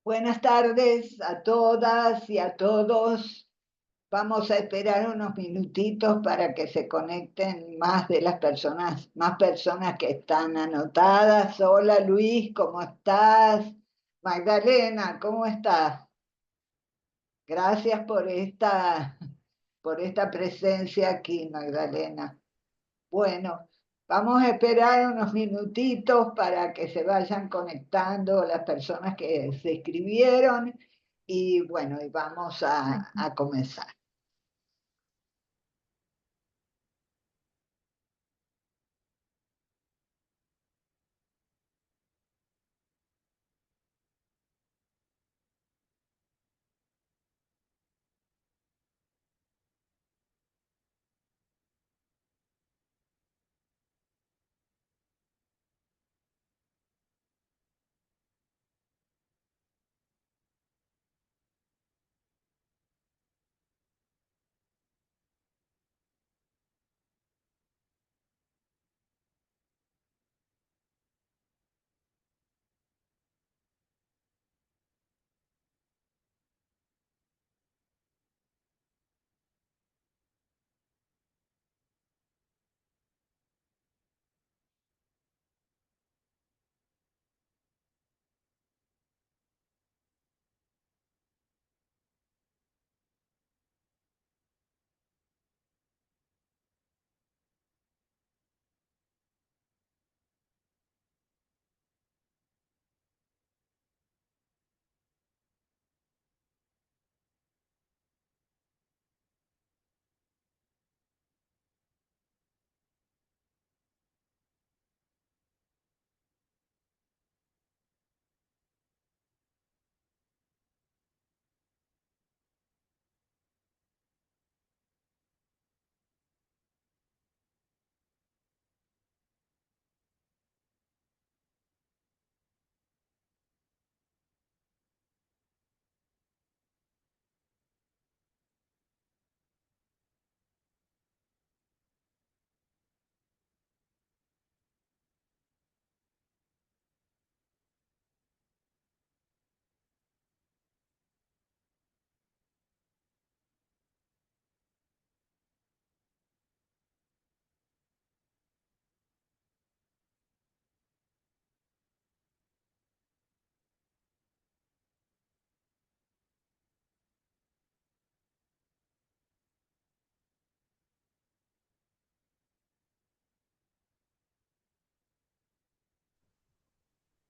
Buenas tardes a todas y a todos. Vamos a esperar unos minutitos para que se conecten más personas que están anotadas. Hola Luis, ¿cómo estás? Magdalena, ¿cómo estás? Gracias por esta presencia aquí, Magdalena. Bueno, vamos a esperar unos minutitos para que se vayan conectando las personas que se escribieron y bueno, y vamos a comenzar.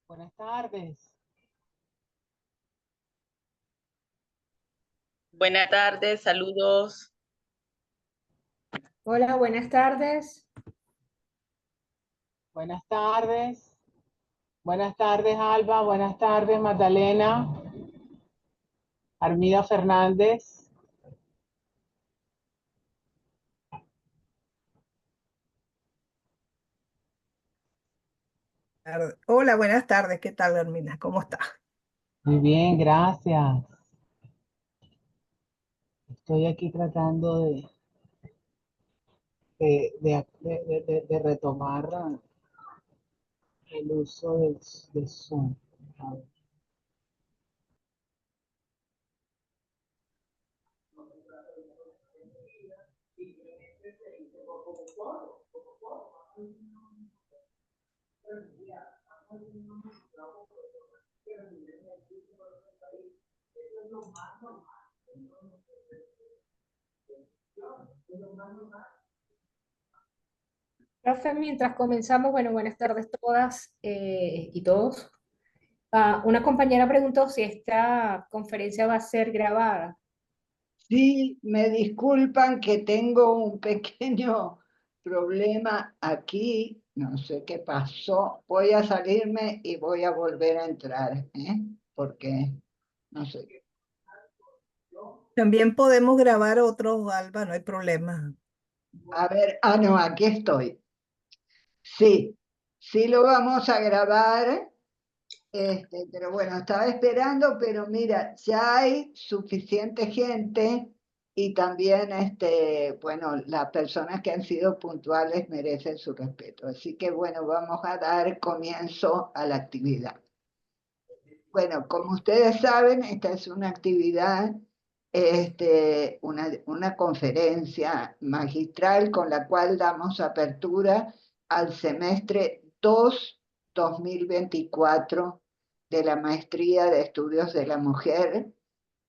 Buenas tardes. Buenas tardes, saludos. Hola, buenas tardes. Buenas tardes. Buenas tardes, Alba. Buenas tardes, Magdalena. Armida Fernández. Hola, buenas tardes. ¿Qué tal, Hermina? ¿Cómo está? Muy bien, gracias. Estoy aquí tratando de retomar el uso del Zoom. A ver. Profe, mientras comenzamos, bueno, buenas tardes todas y todos. Una compañera preguntó si esta conferencia va a ser grabada. Sí, me disculpan que tengo un pequeño problema aquí, no sé qué pasó. Voy a salirme y voy a volver a entrar, porque no sé. También podemos grabar otros, Alba, no hay problema. A ver, no, aquí estoy. Sí, sí lo vamos a grabar. Pero bueno, estaba esperando, pero mira, ya hay suficiente gente y también, bueno, las personas que han sido puntuales merecen su respeto. Así que bueno, vamos a dar comienzo a la actividad. Bueno, como ustedes saben, esta es una actividad, una conferencia magistral con la cual damos apertura al semestre 2 2024 de la Maestría de Estudios de la Mujer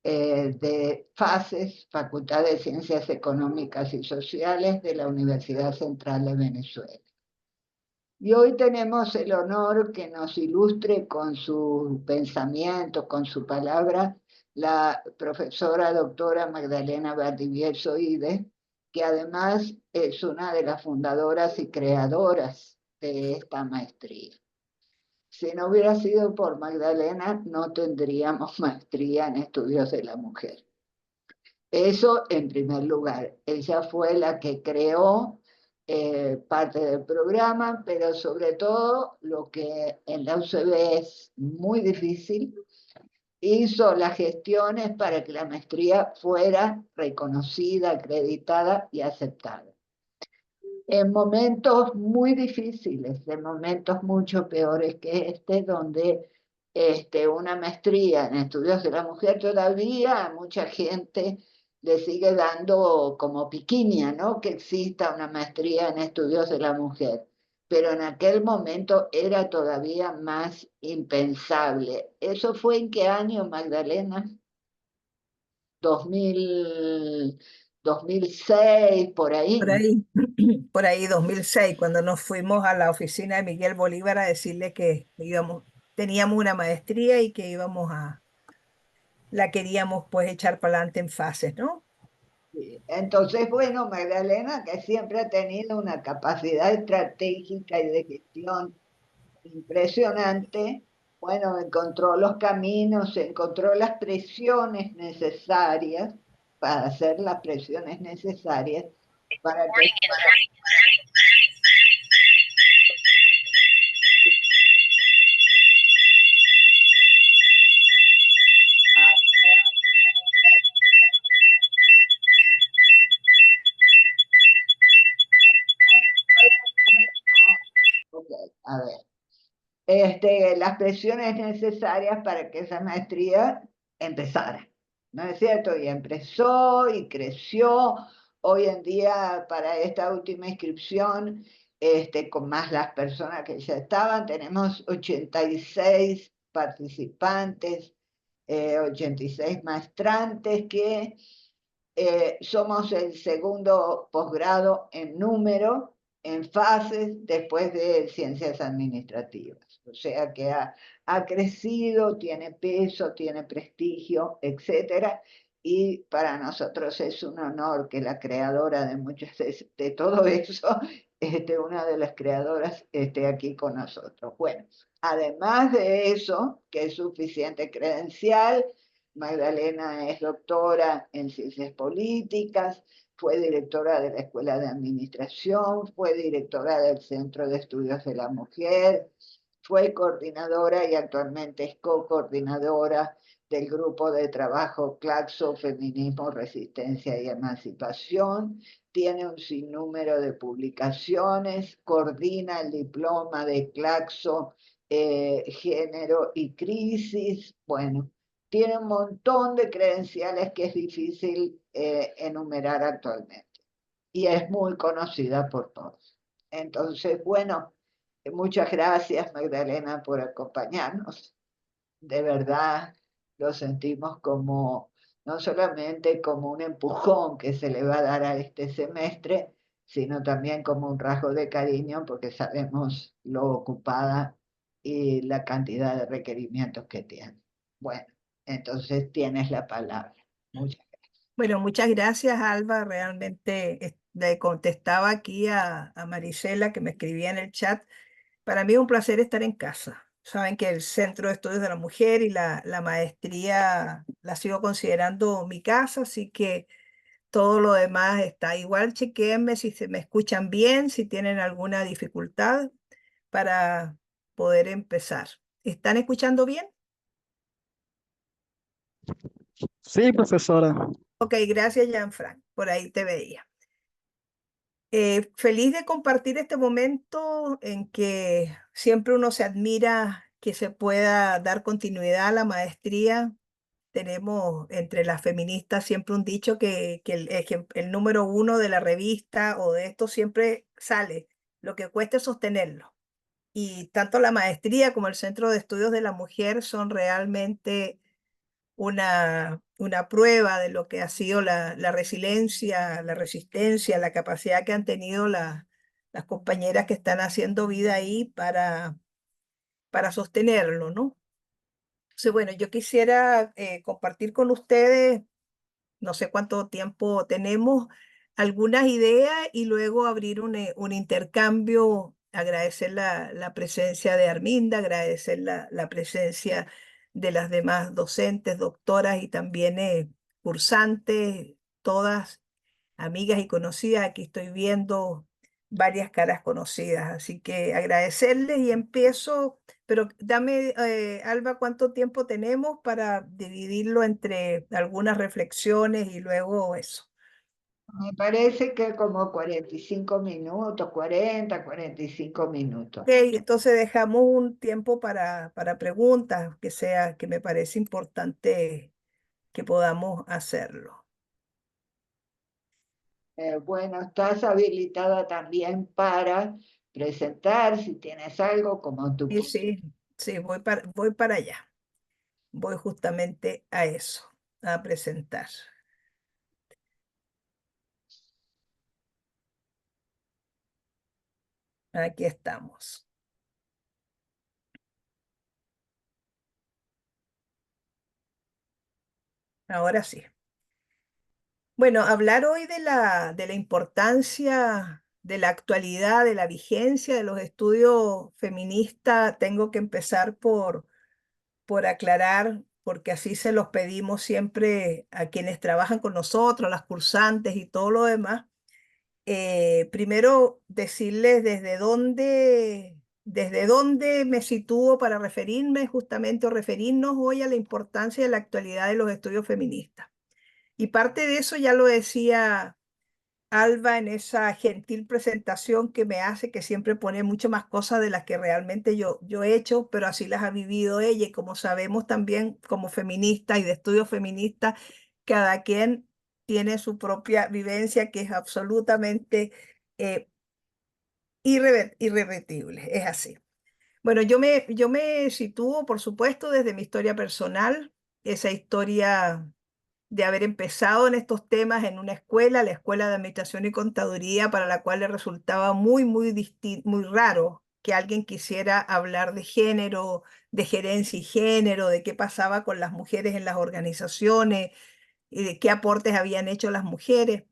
de FACES, Facultad de Ciencias Económicas y Sociales de la Universidad Central de Venezuela. Y hoy tenemos el honor que nos ilustre con su pensamiento, con su palabra, la profesora doctora Magdalena Valdivieso Ide, que además es una de las fundadoras y creadoras de esta maestría. Si no hubiera sido por Magdalena, no tendríamos maestría en estudios de la mujer. Eso en primer lugar. Ella fue la que creó parte del programa, pero sobre todo lo que en la UCB es muy difícil, hizo las gestiones para que la maestría fuera reconocida, acreditada y aceptada. En momentos muy difíciles, en momentos mucho peores que donde una maestría en estudios de la mujer todavía a mucha gente le sigue dando como piquiña, ¿no? Que exista una maestría en estudios de la mujer. Pero en aquel momento era todavía más impensable. ¿Eso fue en qué año, Magdalena? 2000, 2006, por Por ahí. ahí, por ahí 2006, cuando nos fuimos a la oficina de Miguel Bolívar a decirle que teníamos una maestría y que la queríamos pues echar para adelante en fases, ¿no? Sí. Entonces, bueno, Magdalena, que siempre ha tenido una capacidad estratégica y de gestión impresionante, bueno, encontró los caminos, encontró las presiones necesarias para hacer las presiones necesarias para que... Ok, a ver. Las presiones necesarias para que esa maestría empezara, ¿no es cierto? Y empezó y creció. Hoy en día, para esta última inscripción, con más las personas que ya estaban, tenemos 86 participantes, 86 maestrantes que somos el segundo posgrado en número, en fases, después de ciencias administrativas. O sea que ha crecido, tiene peso, tiene prestigio, etcétera. Y para nosotros es un honor que la creadora de muchas de todo eso, una de las creadoras, esté aquí con nosotros. Bueno, además de eso, que es suficiente credencial, Magdalena es doctora en ciencias políticas, fue directora de la Escuela de Administración, fue directora del Centro de Estudios de la Mujer, fue coordinadora y actualmente es co-coordinadora del grupo de trabajo Claxo, Feminismo, Resistencia y Emancipación. Tiene un sinnúmero de publicaciones, coordina el diploma de Claxo, Género y Crisis. Bueno, tiene un montón de credenciales que es difícil enumerar actualmente y es muy conocida por todos. Entonces, bueno, muchas gracias Magdalena por acompañarnos. De verdad lo sentimos como, no solamente como un empujón que se le va a dar a este semestre, sino también como un rasgo de cariño porque sabemos lo ocupada y la cantidad de requerimientos que tiene. Bueno, entonces tienes la palabra. Muchas Bueno, muchas gracias, Alba. Realmente le contestaba aquí a Marisela que me escribía en el chat. Para mí es un placer estar en casa. Saben que el Centro de Estudios de la Mujer y la maestría la sigo considerando mi casa, así que todo lo demás está igual. Chequéenme si se me escuchan bien, si tienen alguna dificultad para poder empezar. ¿Están escuchando bien? Sí, profesora. Ok, gracias, Jean-Franc. Por ahí te veía. Feliz de compartir este momento en que siempre uno se admira que se pueda dar continuidad a la maestría. Tenemos entre las feministas siempre un dicho que el número uno de la revista o de esto siempre sale, lo que cuesta es sostenerlo. Y tanto la maestría como el Centro de Estudios de la Mujer son realmente una prueba de lo que ha sido la resiliencia, la resistencia, la capacidad que han tenido las compañeras que están haciendo vida ahí para sostenerlo, ¿no? Entonces, bueno, yo quisiera compartir con ustedes, no sé cuánto tiempo tenemos, algunas ideas y luego abrir un intercambio, agradecer la presencia de Arminda, agradecer la presencia de las demás docentes, doctoras y también cursantes, todas amigas y conocidas. Aquí estoy viendo varias caras conocidas, así que agradecerles y empiezo, pero dame, Alba, ¿cuánto tiempo tenemos para dividirlo entre algunas reflexiones y luego eso? Me parece que como 45 minutos, 45 minutos. Ok, entonces dejamos un tiempo para preguntas, que me parece importante que podamos hacerlo. Bueno, estás habilitada también para presentar si tienes algo como tú Sí, quieras. sí, sí, voy para allá. Voy justamente a eso, a presentar. Aquí estamos. Ahora sí. Bueno, hablar hoy de la importancia de la actualidad, de la vigencia de los estudios feministas, tengo que empezar por aclarar, porque así se los pedimos siempre a quienes trabajan con nosotros, las cursantes y todo lo demás. Primero, decirles desde dónde me sitúo para referirme justamente o referirnos hoy a la importancia de la actualidad de los estudios feministas. Y parte de eso ya lo decía Alba en esa gentil presentación que me hace, que siempre pone mucho más cosas de las que realmente yo he hecho, pero así las ha vivido ella. Y como sabemos también como feminista y de estudios feministas, cada quien tiene su propia vivencia que es absolutamente eh, irrebatible, es así. Bueno, yo me sitúo, por supuesto, desde mi historia personal, esa historia de haber empezado en estos temas en una escuela, la Escuela de Administración y Contaduría, para la cual le resultaba muy raro que alguien quisiera hablar de género, de gerencia y género, de qué pasaba con las mujeres en las organizaciones y de qué aportes habían hecho las mujeres.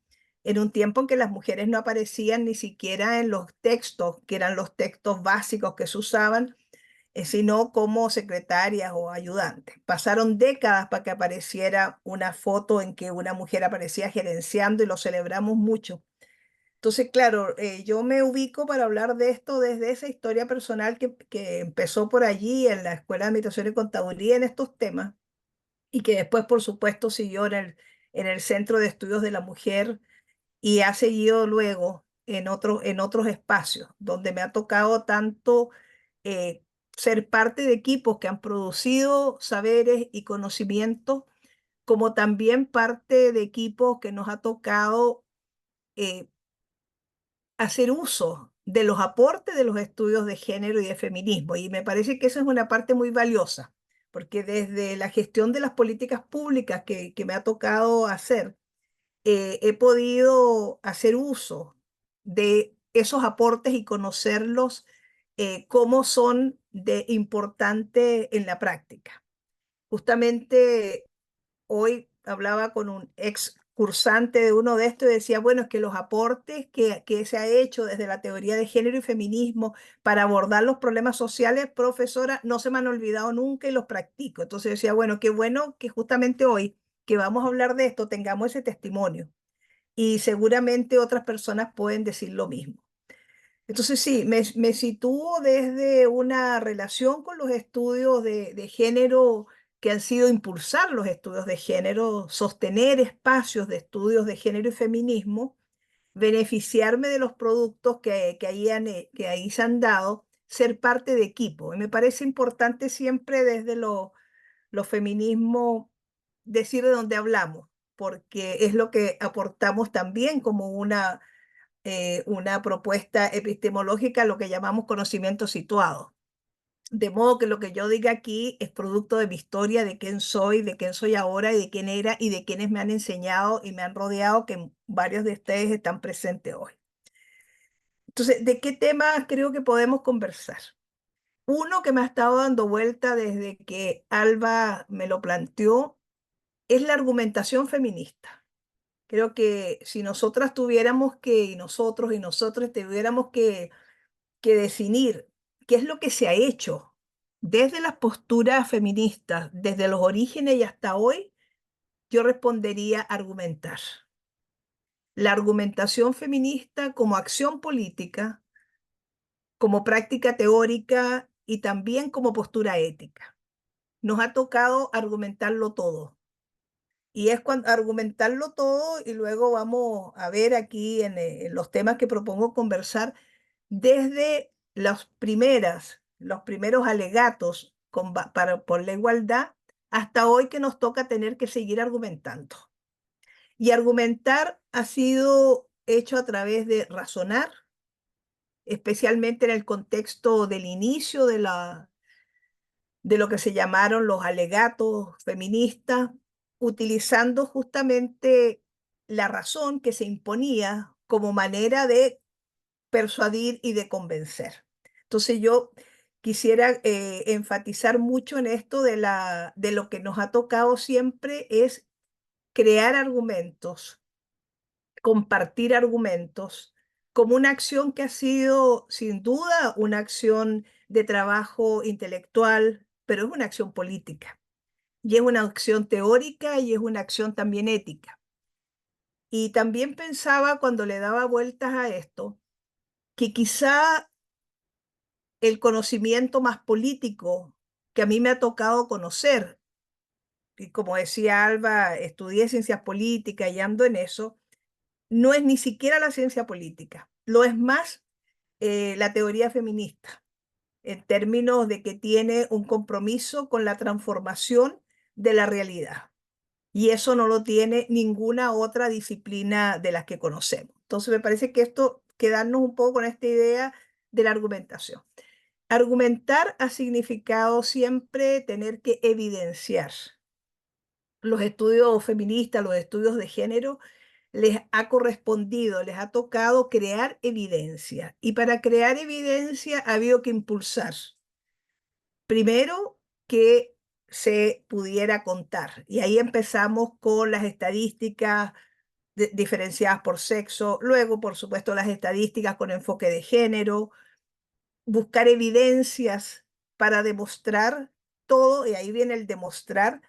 En un tiempo en que las mujeres no aparecían ni siquiera en los textos, que eran los textos básicos que se usaban, sino como secretarias o ayudantes. Pasaron décadas para que apareciera una foto en que una mujer aparecía gerenciando y lo celebramos mucho. Entonces, claro, yo me ubico para hablar de esto desde esa historia personal que empezó por allí en la Escuela de Administración y Contaduría en estos temas y que después, por supuesto, siguió en el Centro de Estudios de la Mujer y ha seguido luego en otros espacios donde me ha tocado tanto eh, ser parte de equipos que han producido saberes y conocimientos, como también parte de equipos que nos ha tocado eh, hacer uso de los aportes de los estudios de género y de feminismo. Y me parece que eso es una parte muy valiosa, porque desde la gestión de las políticas públicas que me ha tocado hacer, he podido hacer uso de esos aportes y conocerlos cómo son de importante en la práctica. Justamente hoy hablaba con un ex cursante de uno de estos y decía, bueno, es que los aportes que se ha hecho desde la teoría de género y feminismo para abordar los problemas sociales, profesora, no se me han olvidado nunca y los practico. Entonces decía, bueno, qué bueno que justamente hoy que vamos a hablar de esto tengamos ese testimonio y seguramente otras personas pueden decir lo mismo. Entonces sí, me sitúo desde una relación con los estudios de género que han sido impulsar los estudios de género, sostener espacios de estudios de género y feminismo, beneficiarme de los productos que ahí se han dado, ser parte de equipo. Y me parece importante siempre desde los feminismos decir de dónde hablamos, porque es lo que aportamos también como una propuesta epistemológica, lo que llamamos conocimiento situado. De modo que lo que yo diga aquí es producto de mi historia, de quién soy ahora y de quién era y de quienes me han enseñado y me han rodeado, que varios de ustedes están presentes hoy. Entonces, ¿de qué temas creo que podemos conversar? Uno que me ha estado dando vuelta desde que Alba me lo planteó es la argumentación feminista. Creo que si nosotras tuviéramos que, y nosotros tuviéramos que definir qué es lo que se ha hecho desde las posturas feministas, desde los orígenes y hasta hoy, yo respondería argumentar. La argumentación feminista como acción política, como práctica teórica y también como postura ética. Nos ha tocado argumentarlo todo. Y es cuando argumentarlo todo y luego vamos a ver aquí en los temas que propongo conversar desde los primeros alegatos por la igualdad hasta hoy que nos toca tener que seguir argumentando. Y argumentar ha sido hecho a través de razonar, especialmente en el contexto del inicio de lo que se llamaron los alegatos feministas, utilizando justamente la razón que se imponía como manera de persuadir y de convencer. Entonces yo quisiera enfatizar mucho en esto de lo que nos ha tocado siempre es crear argumentos, compartir argumentos, como una acción que ha sido sin duda una acción de trabajo intelectual, pero es una acción política. Y es una acción teórica y es una acción también ética. Y también pensaba cuando le daba vueltas a esto, que quizá el conocimiento más político que a mí me ha tocado conocer, y como decía Alba, estudié ciencias políticas y ando en eso, no es ni siquiera la ciencia política, lo es más la teoría feminista, en términos de que tiene un compromiso con la transformación de la realidad. Y eso no lo tiene ninguna otra disciplina de las que conocemos. Entonces me parece que esto, quedarnos un poco con esta idea de la argumentación. Argumentar ha significado siempre tener que evidenciar. Los estudios feministas, los estudios de género, les ha correspondido, les ha tocado crear evidencia. Y para crear evidencia ha habido que impulsar. Primero, que se pudiera contar. Y ahí empezamos con las estadísticas diferenciadas por sexo, luego, por supuesto, las estadísticas con enfoque de género, buscar evidencias para demostrar todo, y ahí viene el demostrar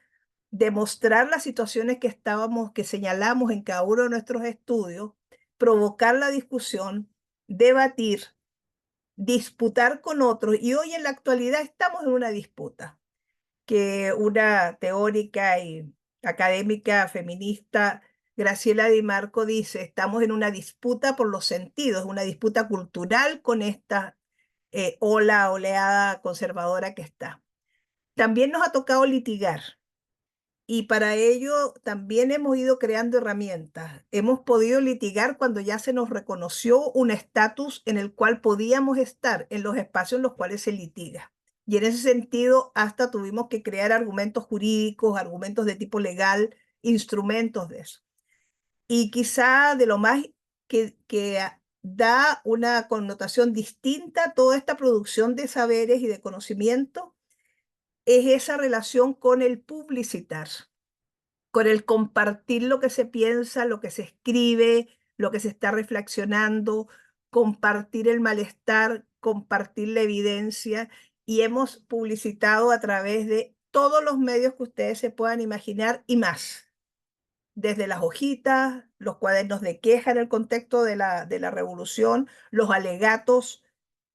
las situaciones que señalamos en cada uno de nuestros estudios, provocar la discusión, debatir, disputar con otros. Y hoy en la actualidad estamos en una disputa que una teórica y académica feminista, Graciela Di Marco, dice: estamos en una disputa por los sentidos, una disputa cultural con esta oleada conservadora que está. También nos ha tocado litigar. Y para ello también hemos ido creando herramientas. Hemos podido litigar cuando ya se nos reconoció un estatus en el cual podíamos estar en los espacios en los cuales se litiga. Y en ese sentido, hasta tuvimos que crear argumentos jurídicos, argumentos de tipo legal, instrumentos de eso. Y quizá de lo más que da una connotación distinta a toda esta producción de saberes y de conocimiento es esa relación con el publicitar, con el compartir lo que se piensa, lo que se escribe, lo que se está reflexionando, compartir el malestar, compartir la evidencia, y hemos publicitado a través de todos los medios que ustedes se puedan imaginar y más, desde las hojitas, los cuadernos de queja en el contexto de la revolución, los alegatos,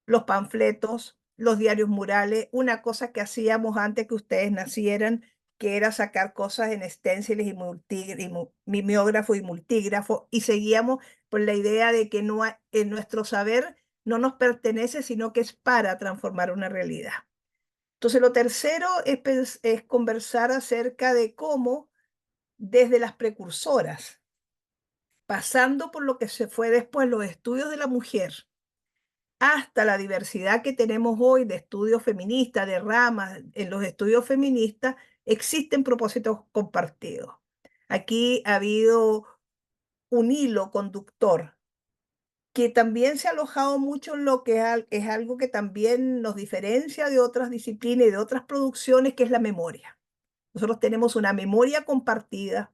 los panfletos, los diarios murales, una cosa que hacíamos antes que ustedes nacieran, que era sacar cosas en esténciles y mimeógrafo y multígrafo, y seguíamos por la idea de que en nuestro saber no nos pertenece, sino que es para transformar una realidad. Entonces, lo tercero es conversar acerca de cómo, desde las precursoras, pasando por lo que se fue después, los estudios de la mujer, hasta la diversidad que tenemos hoy de estudios feministas, de ramas en los estudios feministas, existen propósitos compartidos. Aquí ha habido un hilo conductor que también se ha alojado mucho en lo que es algo que también nos diferencia de otras disciplinas y de otras producciones, que es la memoria. Nosotros tenemos una memoria compartida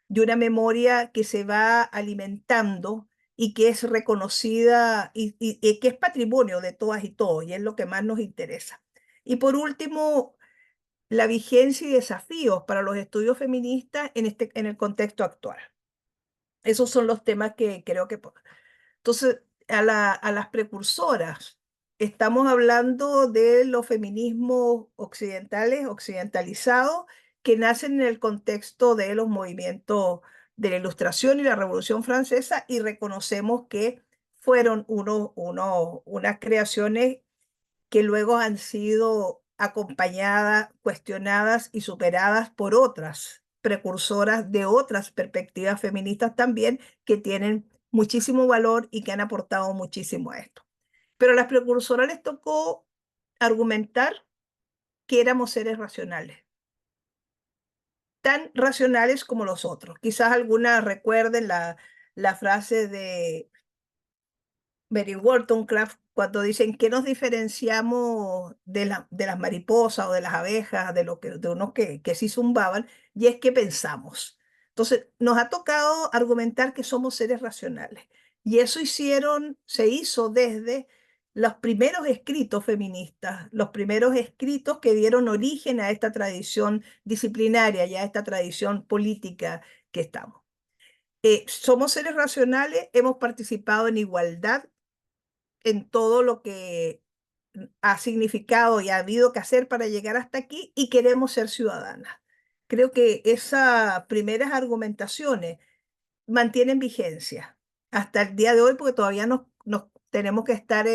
y una memoria que se va alimentando y que es reconocida y que es patrimonio de todas y todos, y es lo que más nos interesa. Y por último, la vigencia y desafíos para los estudios feministas en el contexto actual. Esos son los temas que creo que... Entonces, a las precursoras, estamos hablando de los feminismos occidentales, occidentalizados, que nacen en el contexto de los movimientos de la Ilustración y la Revolución Francesa, y reconocemos que fueron unas creaciones que luego han sido acompañadas, cuestionadas y superadas por otras precursoras de otras perspectivas feministas también, que tienen muchísimo valor y que han aportado muchísimo a esto. Pero a las precursoras les tocó argumentar que éramos seres racionales, tan racionales como los otros. Quizás algunas recuerden la frase de Mary Wollstonecraft cuando dicen que nos diferenciamos de las mariposas o de las abejas, de unos que sí zumbaban, y es que pensamos. Entonces, nos ha tocado argumentar que somos seres racionales. Y eso se hizo desde los primeros escritos feministas, los primeros escritos que dieron origen a esta tradición disciplinaria y a esta tradición política que estamos. Somos seres racionales, hemos participado en igualdad en todo lo que ha significado y ha habido que hacer para llegar hasta aquí, y queremos ser ciudadanas. Creo que esas primeras argumentaciones mantienen vigencia hasta el día de hoy, porque todavía nos tenemos que estar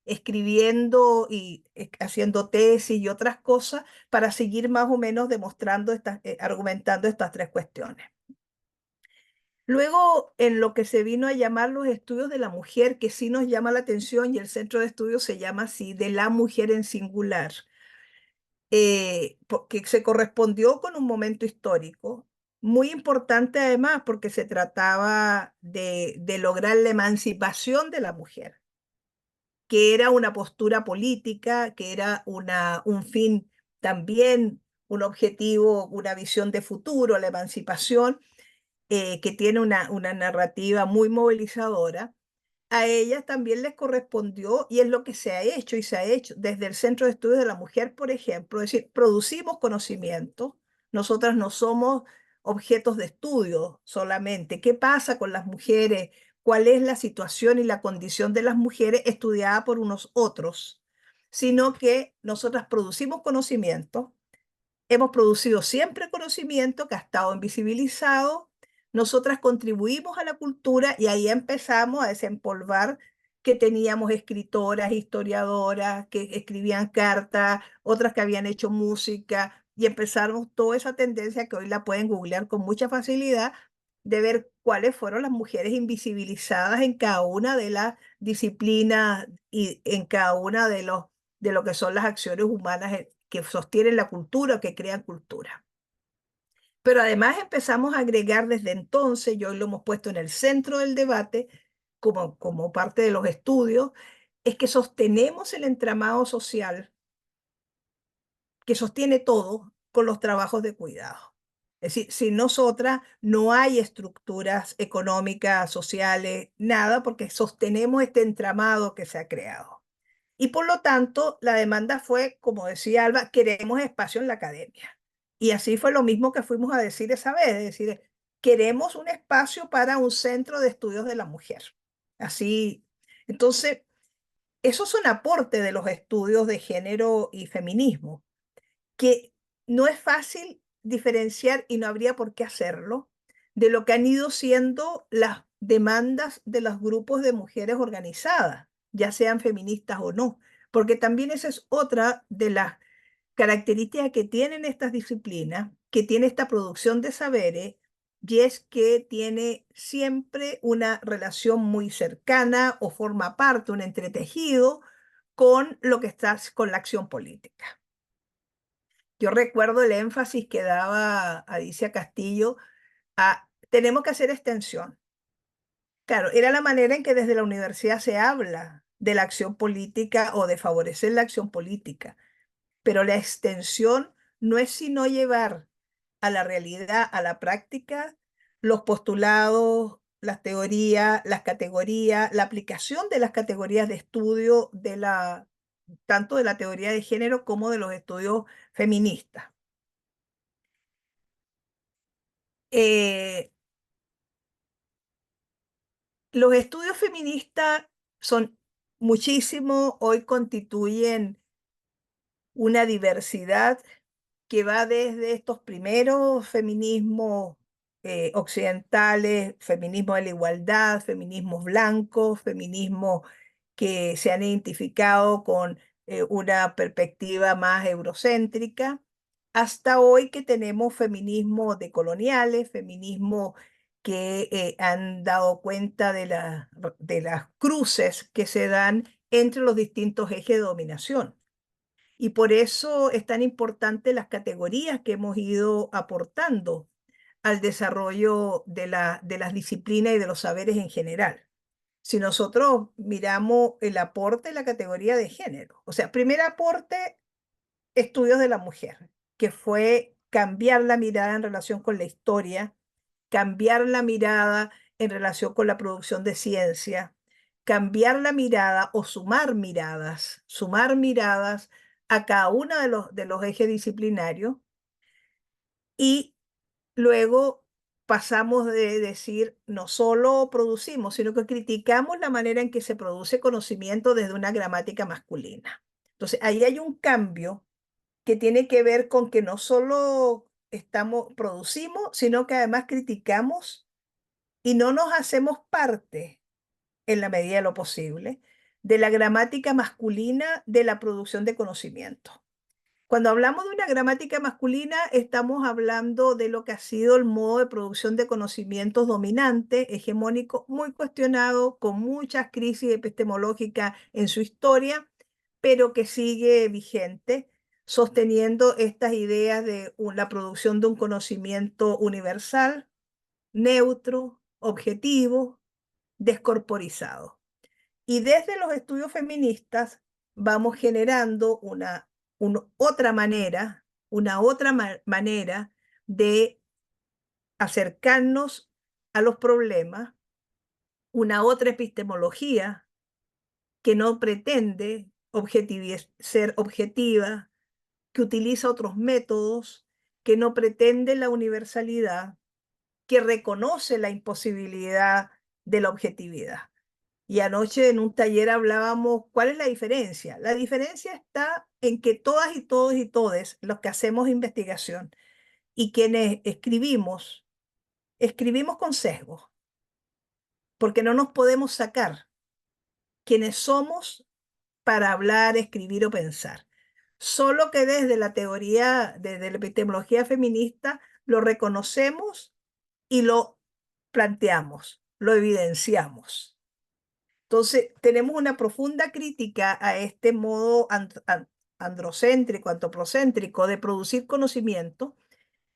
escribiendo y haciendo tesis y otras cosas para seguir más o menos demostrando argumentando estas tres cuestiones. Luego, en lo que se vino a llamar los estudios de la mujer, que sí nos llama la atención, y el centro de estudios se llama así, de la mujer en singular, que se correspondió con un momento histórico muy importante, además, porque se trataba de lograr la emancipación de la mujer, que era una postura política, que era un fin también, un objetivo, una visión de futuro, la emancipación, que tiene una narrativa muy movilizadora. A ellas también les correspondió, y es lo que se ha hecho, y se ha hecho desde el Centro de Estudios de la Mujer, por ejemplo, es decir, producimos conocimiento, nosotras no somos objetos de estudio solamente. ¿Qué pasa con las mujeres? ¿Cuál es la situación y la condición de las mujeres estudiada por unos otros? Sino que nosotras producimos conocimiento, hemos producido siempre conocimiento que ha estado invisibilizado. Nosotras contribuimos a la cultura y ahí empezamos a desempolvar que teníamos escritoras, historiadoras, que escribían cartas, otras que habían hecho música, y empezamos toda esa tendencia que hoy la pueden googlear con mucha facilidad, de ver cuáles fueron las mujeres invisibilizadas en cada una de las disciplinas y en cada una de lo que son las acciones humanas que sostienen la cultura o que crean cultura. Pero además empezamos a agregar desde entonces, y hoy lo hemos puesto en el centro del debate como parte de los estudios, es que sostenemos el entramado social que sostiene todo con los trabajos de cuidado. Es decir, sin nosotras no hay estructuras económicas, sociales, nada, porque sostenemos este entramado que se ha creado. Y por lo tanto, la demanda fue, como decía Alba, queremos espacio en la academia. Y así fue lo mismo que fuimos a decir esa vez, es decir, queremos un espacio para un centro de estudios de la mujer. Así, entonces, esos son aportes de los estudios de género y feminismo, que no es fácil diferenciar, y no habría por qué hacerlo, de lo que han ido siendo las demandas de los grupos de mujeres organizadas. ya sean feministas o no, porque también esa es otra de las características que tienen estas disciplinas, que tiene esta producción de saberes, y es que tiene siempre una relación muy cercana o forma parte, un entretejido con lo que está con la acción política. Yo recuerdo el énfasis que daba Alicia Castillo a tenemos que hacer extensión. Claro, era la manera en que desde la universidad se habla de la acción política o de favorecer la acción política, pero la extensión no es sino llevar a la realidad, a la práctica, los postulados, las teorías, las categorías, la aplicación de las categorías de estudio tanto de la teoría de género como de los estudios feministas. Los estudios feministas son muchísimos, hoy constituyen una diversidad que va desde estos primeros feminismos occidentales, feminismo de la igualdad, feminismos blancos, feminismos que se han identificado con una perspectiva más eurocéntrica, hasta hoy que tenemos feminismos decoloniales, feminismos que han dado cuenta de las cruces que se dan entre los distintos ejes de dominación. Y por eso es tan importante las categorías que hemos ido aportando al desarrollo de las disciplinas y de los saberes en general. Si nosotros miramos el aporte de la categoría de género, o sea, primer aporte, estudios de la mujer, que fue cambiar la mirada en relación con la historia, cambiar la mirada en relación con la producción de ciencia, cambiar la mirada o sumar miradas a cada uno de los ejes disciplinarios, y luego pasamos de decir no solo producimos, sino que criticamos la manera en que se produce conocimiento desde una gramática masculina. Entonces, ahí hay un cambio que tiene que ver con que no solo producimos, sino que además criticamos y no nos hacemos parte, en la medida de lo posible, de la gramática masculina de la producción de conocimiento. Cuando hablamos de una gramática masculina, estamos hablando de lo que ha sido el modo de producción de conocimientos dominante, hegemónico, muy cuestionado, con muchas crisis epistemológicas en su historia, pero que sigue vigente, sosteniendo estas ideas de la producción de un conocimiento universal, neutro, objetivo, descorporizado. Y desde los estudios feministas vamos generando una otra manera de acercarnos a los problemas, una otra epistemología que no pretende ser objetiva, que utiliza otros métodos, que no pretende la universalidad, que reconoce la imposibilidad de la objetividad. Y anoche en un taller hablábamos, ¿cuál es la diferencia? La diferencia está en que todas y todos y todes los que hacemos investigación y quienes escribimos con sesgo, porque no nos podemos sacar quienes somos para hablar, escribir o pensar. Solo que desde la teoría, desde la epistemología feminista, lo reconocemos y lo planteamos, lo evidenciamos. Entonces, tenemos una profunda crítica a este modo androcéntrico, antropocéntrico de producir conocimiento,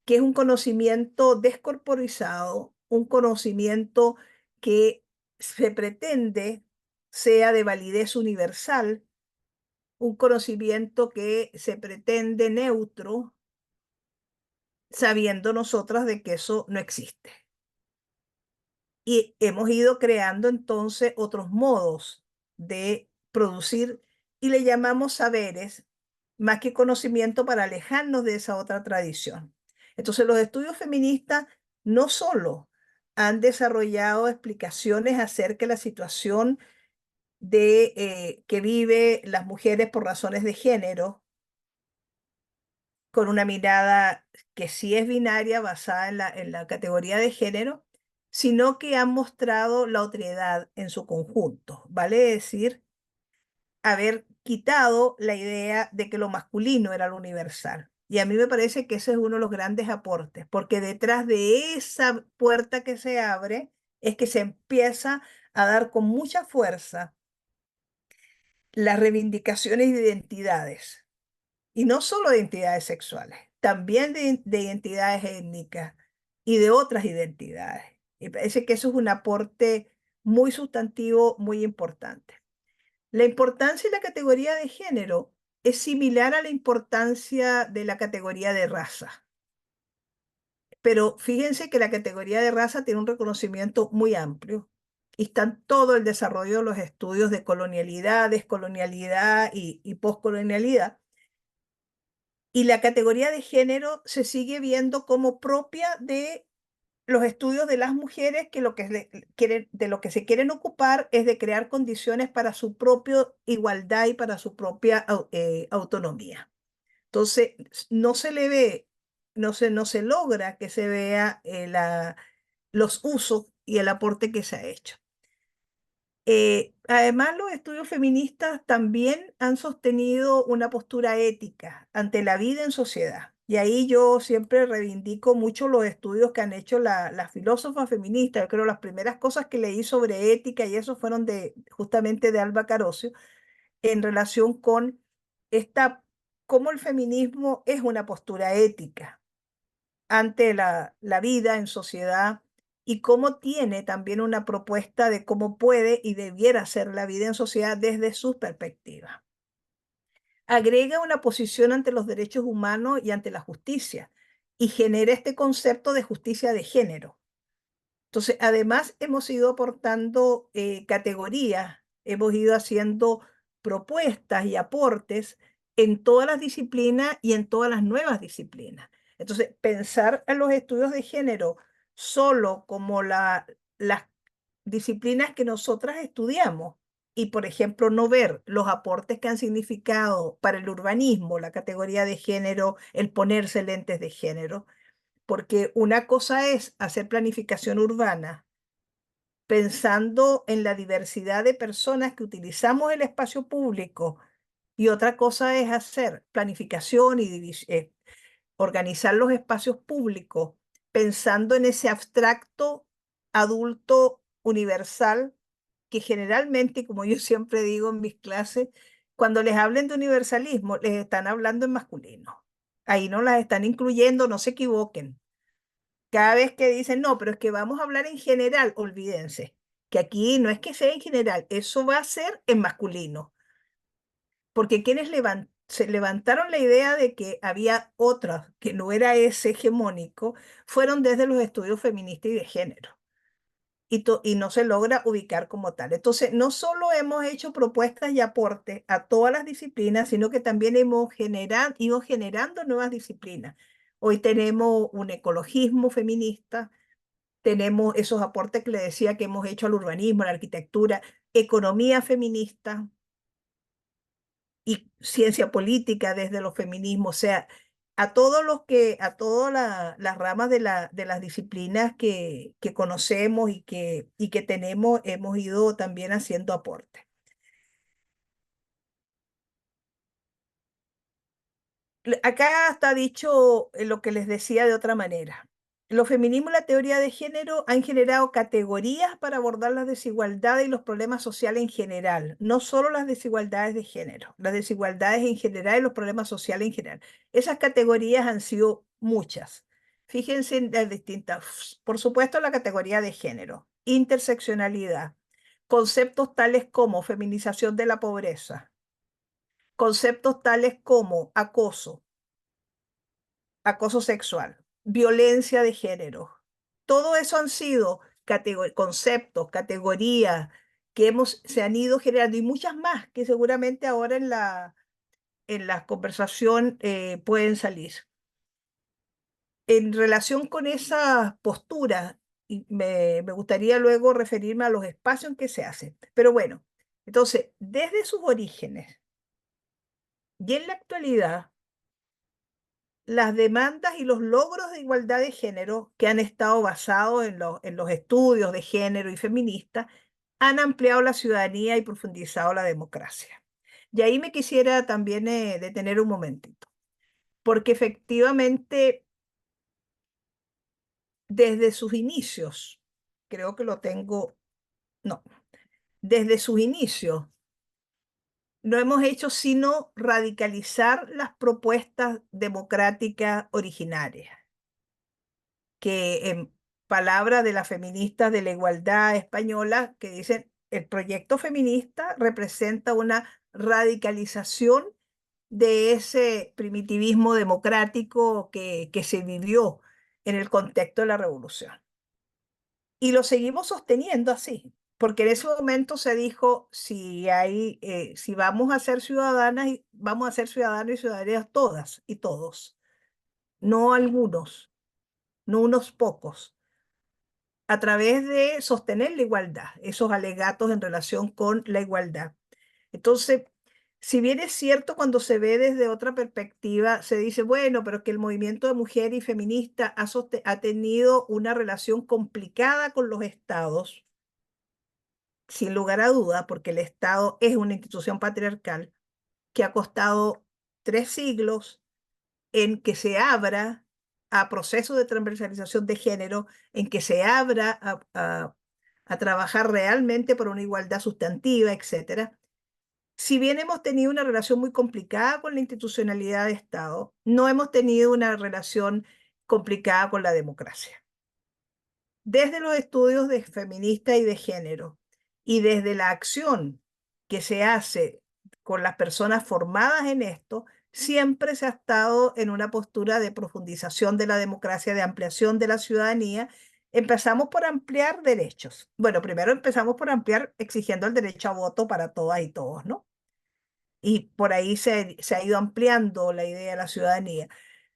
que es un conocimiento descorporizado, un conocimiento que se pretende sea de validez universal, un conocimiento que se pretende neutro, sabiendo nosotras de que eso no existe. Y hemos ido creando entonces otros modos de producir y le llamamos saberes más que conocimiento para alejarnos de esa otra tradición. Entonces los estudios feministas no solo han desarrollado explicaciones acerca de la situación que vive las mujeres por razones de género, con una mirada que sí es binaria basada en la categoría de género, sino que han mostrado la otredad en su conjunto. Vale decir haber quitado la idea de que lo masculino era lo universal. Y a mí me parece que ese es uno de los grandes aportes, porque detrás de esa puerta que se abre es que se empieza a dar con mucha fuerza las reivindicaciones de identidades. Y no solo de identidades sexuales, también de identidades étnicas y de otras identidades. Y parece que eso es un aporte muy sustantivo, muy importante. La importancia de la categoría de género es similar a la importancia de la categoría de raza. Pero fíjense que la categoría de raza tiene un reconocimiento muy amplio y está en todo el desarrollo de los estudios de colonialidad, descolonialidad y poscolonialidad. Y la categoría de género se sigue viendo como propia de los estudios de las mujeres que de lo que se quieren ocupar es de crear condiciones para su propia igualdad y para su propia autonomía. Entonces, no se le ve, no se logra que se vea los usos y el aporte que se ha hecho. Además, los estudios feministas también han sostenido una postura ética ante la vida en sociedad. Y ahí yo siempre reivindico mucho los estudios que han hecho las filósofas feministas. Yo creo las primeras cosas que leí sobre ética y eso fueron justamente de Alba Carocio en relación con cómo el feminismo es una postura ética ante la vida en sociedad y cómo tiene también una propuesta de cómo puede y debiera ser la vida en sociedad desde su perspectiva. Agrega una posición ante los derechos humanos y ante la justicia y genera este concepto de justicia de género. Entonces, además, hemos ido aportando categorías, hemos ido haciendo propuestas y aportes en todas las disciplinas y en todas las nuevas disciplinas. Entonces, pensar en los estudios de género solo como las disciplinas que nosotras estudiamos y, por ejemplo, no ver los aportes que han significado para el urbanismo, la categoría de género, el ponerse lentes de género, porque una cosa es hacer planificación urbana pensando en la diversidad de personas que utilizamos el espacio público y otra cosa es hacer planificación y organizar los espacios públicos pensando en ese abstracto adulto universal que generalmente, como yo siempre digo en mis clases, cuando les hablen de universalismo, les están hablando en masculino. Ahí no las están incluyendo, no se equivoquen. Cada vez que dicen, no, pero es que vamos a hablar en general, olvídense, que aquí no es que sea en general, eso va a ser en masculino. Porque quienes se levantaron la idea de que había otra que no era ese hegemónico, fueron desde los estudios feministas y de género. Y no se logra ubicar como tal. Entonces, no solo hemos hecho propuestas y aportes a todas las disciplinas, sino que también hemos ido generando nuevas disciplinas. Hoy tenemos un ecologismo feminista, tenemos esos aportes que le decía que hemos hecho al urbanismo, a la arquitectura, economía feminista y ciencia política desde los feminismos, o sea, a todas las ramas de las disciplinas que conocemos y que tenemos, hemos ido también haciendo aportes. Acá está dicho lo que les decía de otra manera. Los feminismos y la teoría de género han generado categorías para abordar las desigualdades y los problemas sociales en general, no solo las desigualdades de género, las desigualdades en general y los problemas sociales en general. Esas categorías han sido muchas. Fíjense en las distintas. Por supuesto, la categoría de género, interseccionalidad, conceptos tales como feminización de la pobreza, conceptos tales como acoso sexual, violencia de género. Todo eso han sido conceptos, categorías que se han ido generando y muchas más que seguramente ahora en la conversación pueden salir. En relación con esa postura, me gustaría luego referirme a los espacios en que se hacen. Pero bueno, entonces, desde sus orígenes y en la actualidad, las demandas y los logros de igualdad de género que han estado basados en los estudios de género y feminista han ampliado la ciudadanía y profundizado la democracia. Y ahí me quisiera también detener un momentito, porque efectivamente desde sus inicios, creo que lo tengo, no, desde sus inicios, no hemos hecho sino radicalizar las propuestas democráticas originarias, que en palabras de las feministas de la igualdad española, que dicen, el proyecto feminista representa una radicalización de ese primitivismo democrático que se vivió en el contexto de la revolución. Y lo seguimos sosteniendo así, porque en ese momento se dijo, si vamos a ser ciudadanas, vamos a ser ciudadanos y ciudadanas todas y todos, no algunos, no unos pocos, a través de sostener la igualdad, esos alegatos en relación con la igualdad. Entonces, si bien es cierto cuando se ve desde otra perspectiva, se dice, bueno, pero que el movimiento de mujer y feminista ha tenido una relación complicada con los estados, sin lugar a duda, porque el Estado es una institución patriarcal que ha costado 3 siglos en que se abra a procesos de transversalización de género, en que se abra a trabajar realmente por una igualdad sustantiva, etcétera. Si bien hemos tenido una relación muy complicada con la institucionalidad de Estado, no hemos tenido una relación complicada con la democracia. Desde los estudios de feminista y de género y desde la acción que se hace con las personas formadas en esto, siempre se ha estado en una postura de profundización de la democracia, de ampliación de la ciudadanía. Empezamos por ampliar derechos. Bueno, primero empezamos por ampliar exigiendo el derecho a voto para todas y todos, ¿no? Y por ahí se ha ido ampliando la idea de la ciudadanía,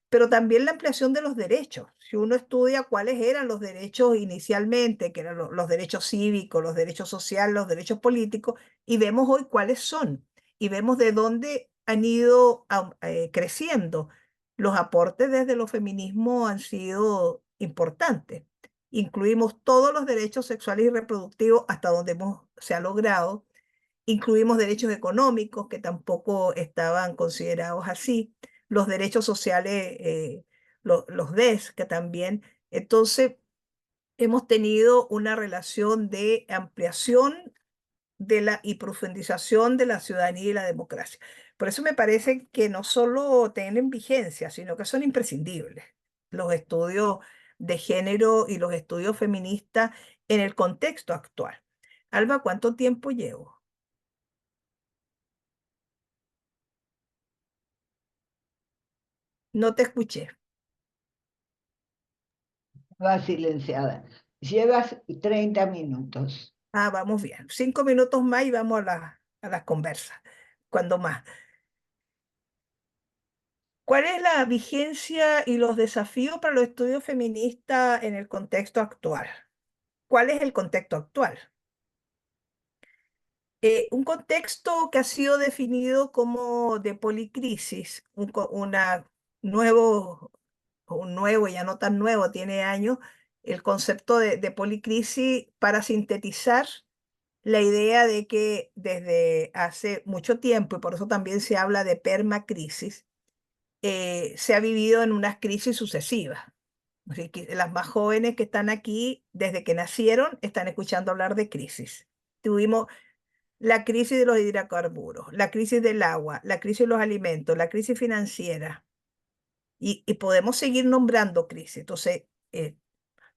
pero también la ampliación de los derechos. Si uno estudia cuáles eran los derechos inicialmente, que eran los derechos cívicos, los derechos sociales, los derechos políticos, y vemos hoy cuáles son, y vemos de dónde han ido creciendo. Los aportes desde los feminismos han sido importantes. Incluimos todos los derechos sexuales y reproductivos hasta donde se ha logrado. Incluimos derechos económicos que tampoco estaban considerados así, los derechos sociales, los DES, que también. Entonces, hemos tenido una relación de ampliación y profundización de la ciudadanía y la democracia. Por eso me parece que no solo tienen vigencia, sino que son imprescindibles los estudios de género y los estudios feministas en el contexto actual. Alba, ¿cuánto tiempo llevo? No te escuché. Va silenciada. Llevas 30 minutos. Ah, vamos bien. 5 minutos más y vamos a las conversas. Cuando más. ¿Cuál es la vigencia y los desafíos para los estudios feministas en el contexto actual? ¿Cuál es el contexto actual? Un contexto que ha sido definido como de policrisis, un nuevo, ya no tan nuevo, tiene años, el concepto de policrisis para sintetizar la idea de que desde hace mucho tiempo, y por eso también se habla de permacrisis, se ha vivido en unas crisis sucesivas. Así que las más jóvenes que están aquí, desde que nacieron, están escuchando hablar de crisis. Tuvimos la crisis de los hidrocarburos, la crisis del agua, la crisis de los alimentos, la crisis financiera, y podemos seguir nombrando crisis. Entonces,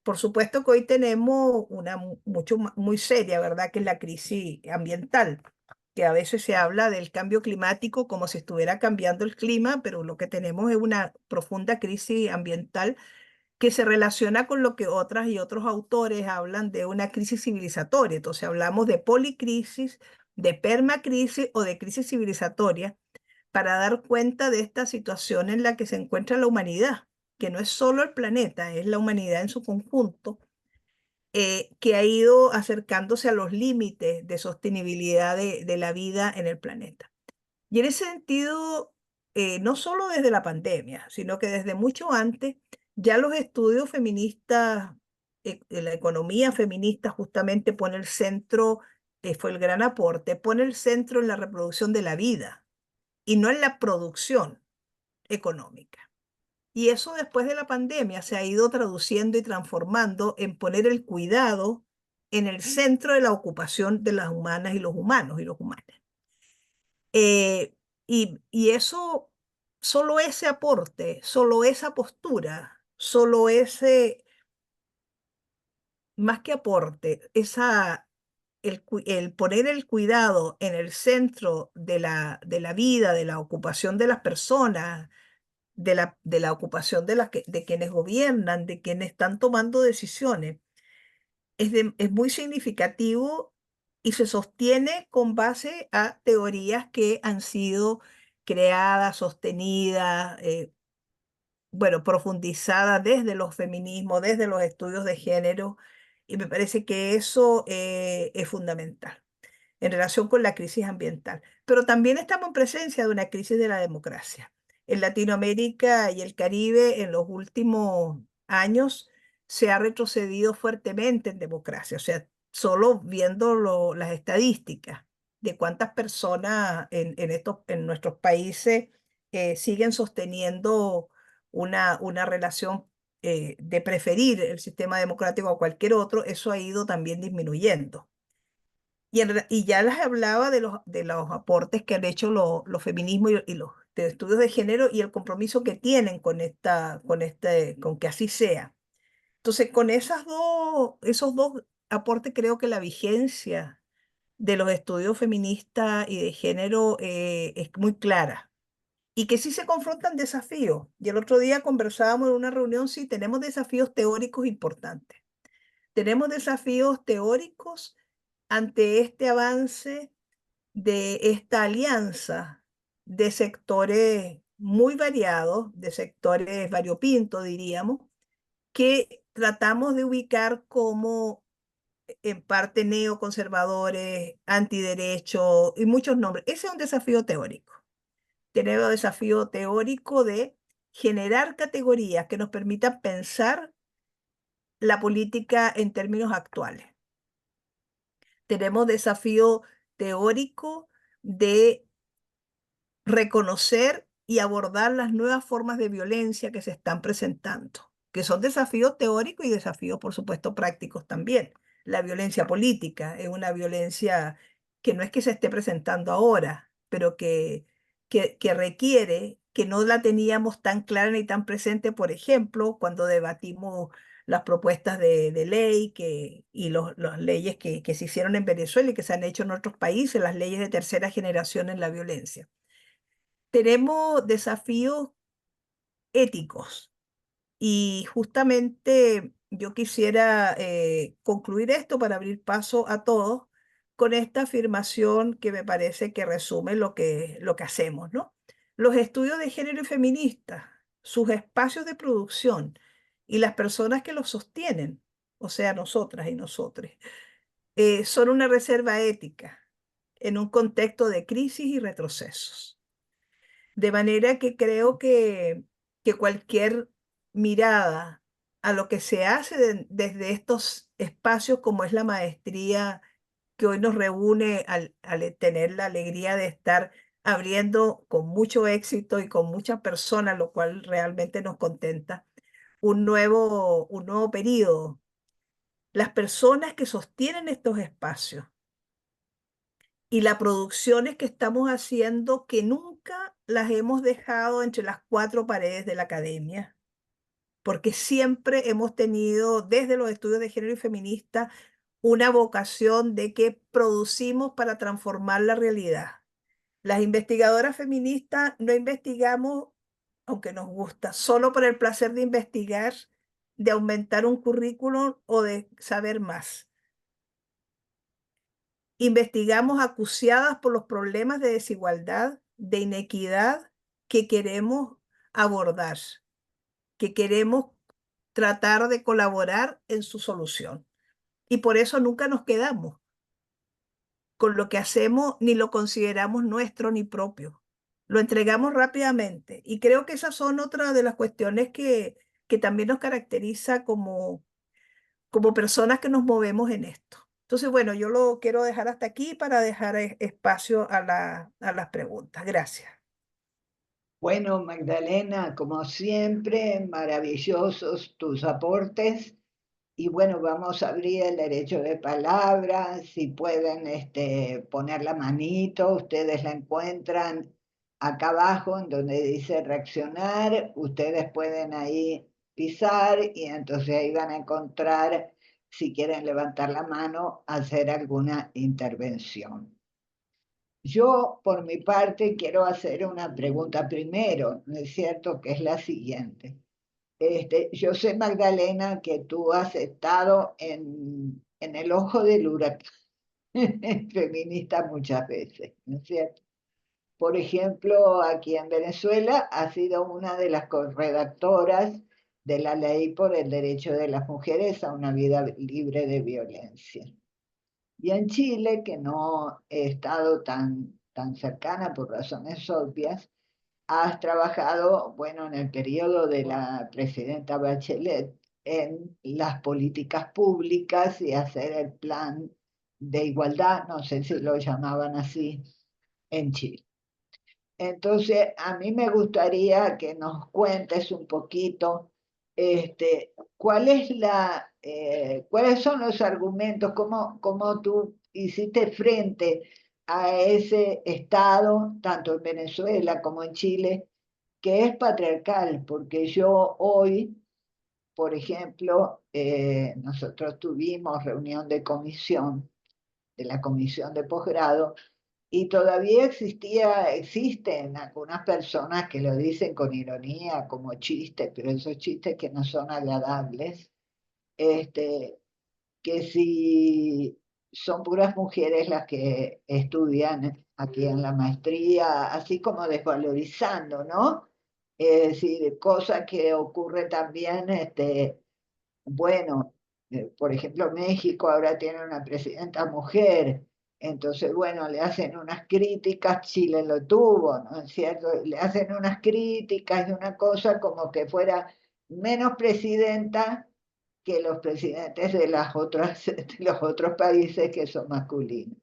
por supuesto que hoy tenemos una muy seria, ¿verdad? Que es la crisis ambiental, que a veces se habla del cambio climático como si estuviera cambiando el clima, pero lo que tenemos es una profunda crisis ambiental que se relaciona con lo que otras y otros autores hablan de una crisis civilizatoria. Entonces hablamos de policrisis, de permacrisis o de crisis civilizatoria para dar cuenta de esta situación en la que se encuentra la humanidad, que no es solo el planeta, es la humanidad en su conjunto, que ha ido acercándose a los límites de sostenibilidad de la vida en el planeta. Y en ese sentido, no solo desde la pandemia, sino que desde mucho antes, ya los estudios feministas, la economía feminista justamente pone el centro fue el gran aporte, pone el centro en la reproducción de la vida y no en la producción económica. Y eso después de la pandemia se ha ido traduciendo y transformando en poner el cuidado en el centro de la ocupación de las humanas y los humanos y los humanas. Y eso, solo ese aporte, solo esa postura, solo ese, más que aporte, el poner el cuidado en el centro de la vida, de la ocupación de las personas, de la ocupación de quienes gobiernan, de quienes están tomando decisiones, es muy significativo y se sostiene con base a teorías que han sido creadas, sostenidas, bueno, profundizadas desde los feminismos, desde los estudios de género, y me parece que eso es fundamental en relación con la crisis ambiental. Pero también estamos en presencia de una crisis de la democracia. En Latinoamérica y el Caribe, en los últimos años, se ha retrocedido fuertemente en democracia. O sea, solo viendo las estadísticas de cuántas personas en nuestros países siguen sosteniendo una relación de preferir el sistema democrático a cualquier otro, eso ha ido también disminuyendo. Y ya les hablaba de los aportes que han hecho los feminismos y los de estudios de género y el compromiso que tienen con que así sea. Entonces, con esos dos aportes, creo que la vigencia de los estudios feministas y de género es muy clara. Y que sí se confrontan desafíos. Y el otro día conversábamos en una reunión, sí, tenemos desafíos teóricos importantes. Tenemos desafíos teóricos ante este avance de esta alianza de sectores muy variados, de sectores variopintos, diríamos, que tratamos de ubicar como en parte neoconservadores, antiderechos y muchos nombres. Ese es un desafío teórico. Tenemos el desafío teórico de generar categorías que nos permitan pensar la política en términos actuales. Tenemos desafío teórico de reconocer y abordar las nuevas formas de violencia que se están presentando, que son desafíos teóricos y desafíos, por supuesto, prácticos también. La violencia política es una violencia que no es que se esté presentando ahora, pero que requiere, que no la teníamos tan clara ni tan presente, por ejemplo, cuando debatimos las propuestas de ley y las leyes que se hicieron en Venezuela y que se han hecho en otros países, las leyes de tercera generación en la violencia. Tenemos desafíos éticos y justamente yo quisiera concluir esto para abrir paso a todos con esta afirmación que me parece que resume lo que hacemos, ¿no? Los estudios de género y feministas, sus espacios de producción y las personas que los sostienen, o sea, nosotras y nosotres, son una reserva ética en un contexto de crisis y retrocesos. De manera que creo que cualquier mirada a lo que se hace desde estos espacios como es la maestría que hoy nos reúne al tener la alegría de estar abriendo con mucho éxito y con muchas personas, lo cual realmente nos contenta, un nuevo periodo. Las personas que sostienen estos espacios y las producciones que estamos haciendo que nunca las hemos dejado entre las cuatro paredes de la academia, porque siempre hemos tenido desde los estudios de género y feminista una vocación de que producimos para transformar la realidad. Las investigadoras feministas no investigamos, aunque nos gusta, solo por el placer de investigar, de aumentar un currículum o de saber más. Investigamos acuciadas por los problemas de desigualdad, de inequidad que queremos abordar, que queremos tratar de colaborar en su solución. Y por eso nunca nos quedamos con lo que hacemos ni lo consideramos nuestro ni propio. Lo entregamos rápidamente. Y creo que esas son otras de las cuestiones que también nos caracteriza como personas que nos movemos en esto. Entonces, bueno, yo lo quiero dejar hasta aquí para dejar espacio a las preguntas. Gracias. Bueno, Magdalena, como siempre, maravillosos tus aportes. Y bueno, vamos a abrir el derecho de palabra. Si pueden poner la manito, ustedes la encuentran acá abajo en donde dice reaccionar. Ustedes pueden ahí pisar y entonces ahí van a encontrar, si quieren levantar la mano, hacer alguna intervención. Yo, por mi parte, quiero hacer una pregunta primero, ¿no es cierto? Que es la siguiente. Yo sé, Magdalena, que tú has estado en el ojo del huracán feminista muchas veces, ¿no es cierto? Por ejemplo, aquí en Venezuela has sido una de las corredactoras de la ley por el derecho de las mujeres a una vida libre de violencia. Y en Chile, que no he estado tan cercana por razones obvias, has trabajado, bueno, en el periodo de la presidenta Bachelet en las políticas públicas y hacer el plan de igualdad, no sé si lo llamaban así, en Chile. Entonces, a mí me gustaría que nos cuentes un poquito, cuáles son los argumentos, cómo tú hiciste frente a ese Estado, tanto en Venezuela como en Chile, que es patriarcal, porque yo hoy, por ejemplo, nosotros tuvimos reunión de comisión, de la comisión de posgrado, y todavía existen algunas personas que lo dicen con ironía, como chistes, pero esos chistes que no son agradables, este, que si son puras mujeres las que estudian aquí en la maestría, así como desvalorizando, ¿no? Es decir, cosa que ocurre también, bueno, por ejemplo, México ahora tiene una presidenta mujer, entonces, bueno, le hacen unas críticas, Chile lo tuvo, ¿no es cierto? Le hacen unas críticas y una cosa como que fuera menos presidenta que los presidentes de de los otros países que son masculinos.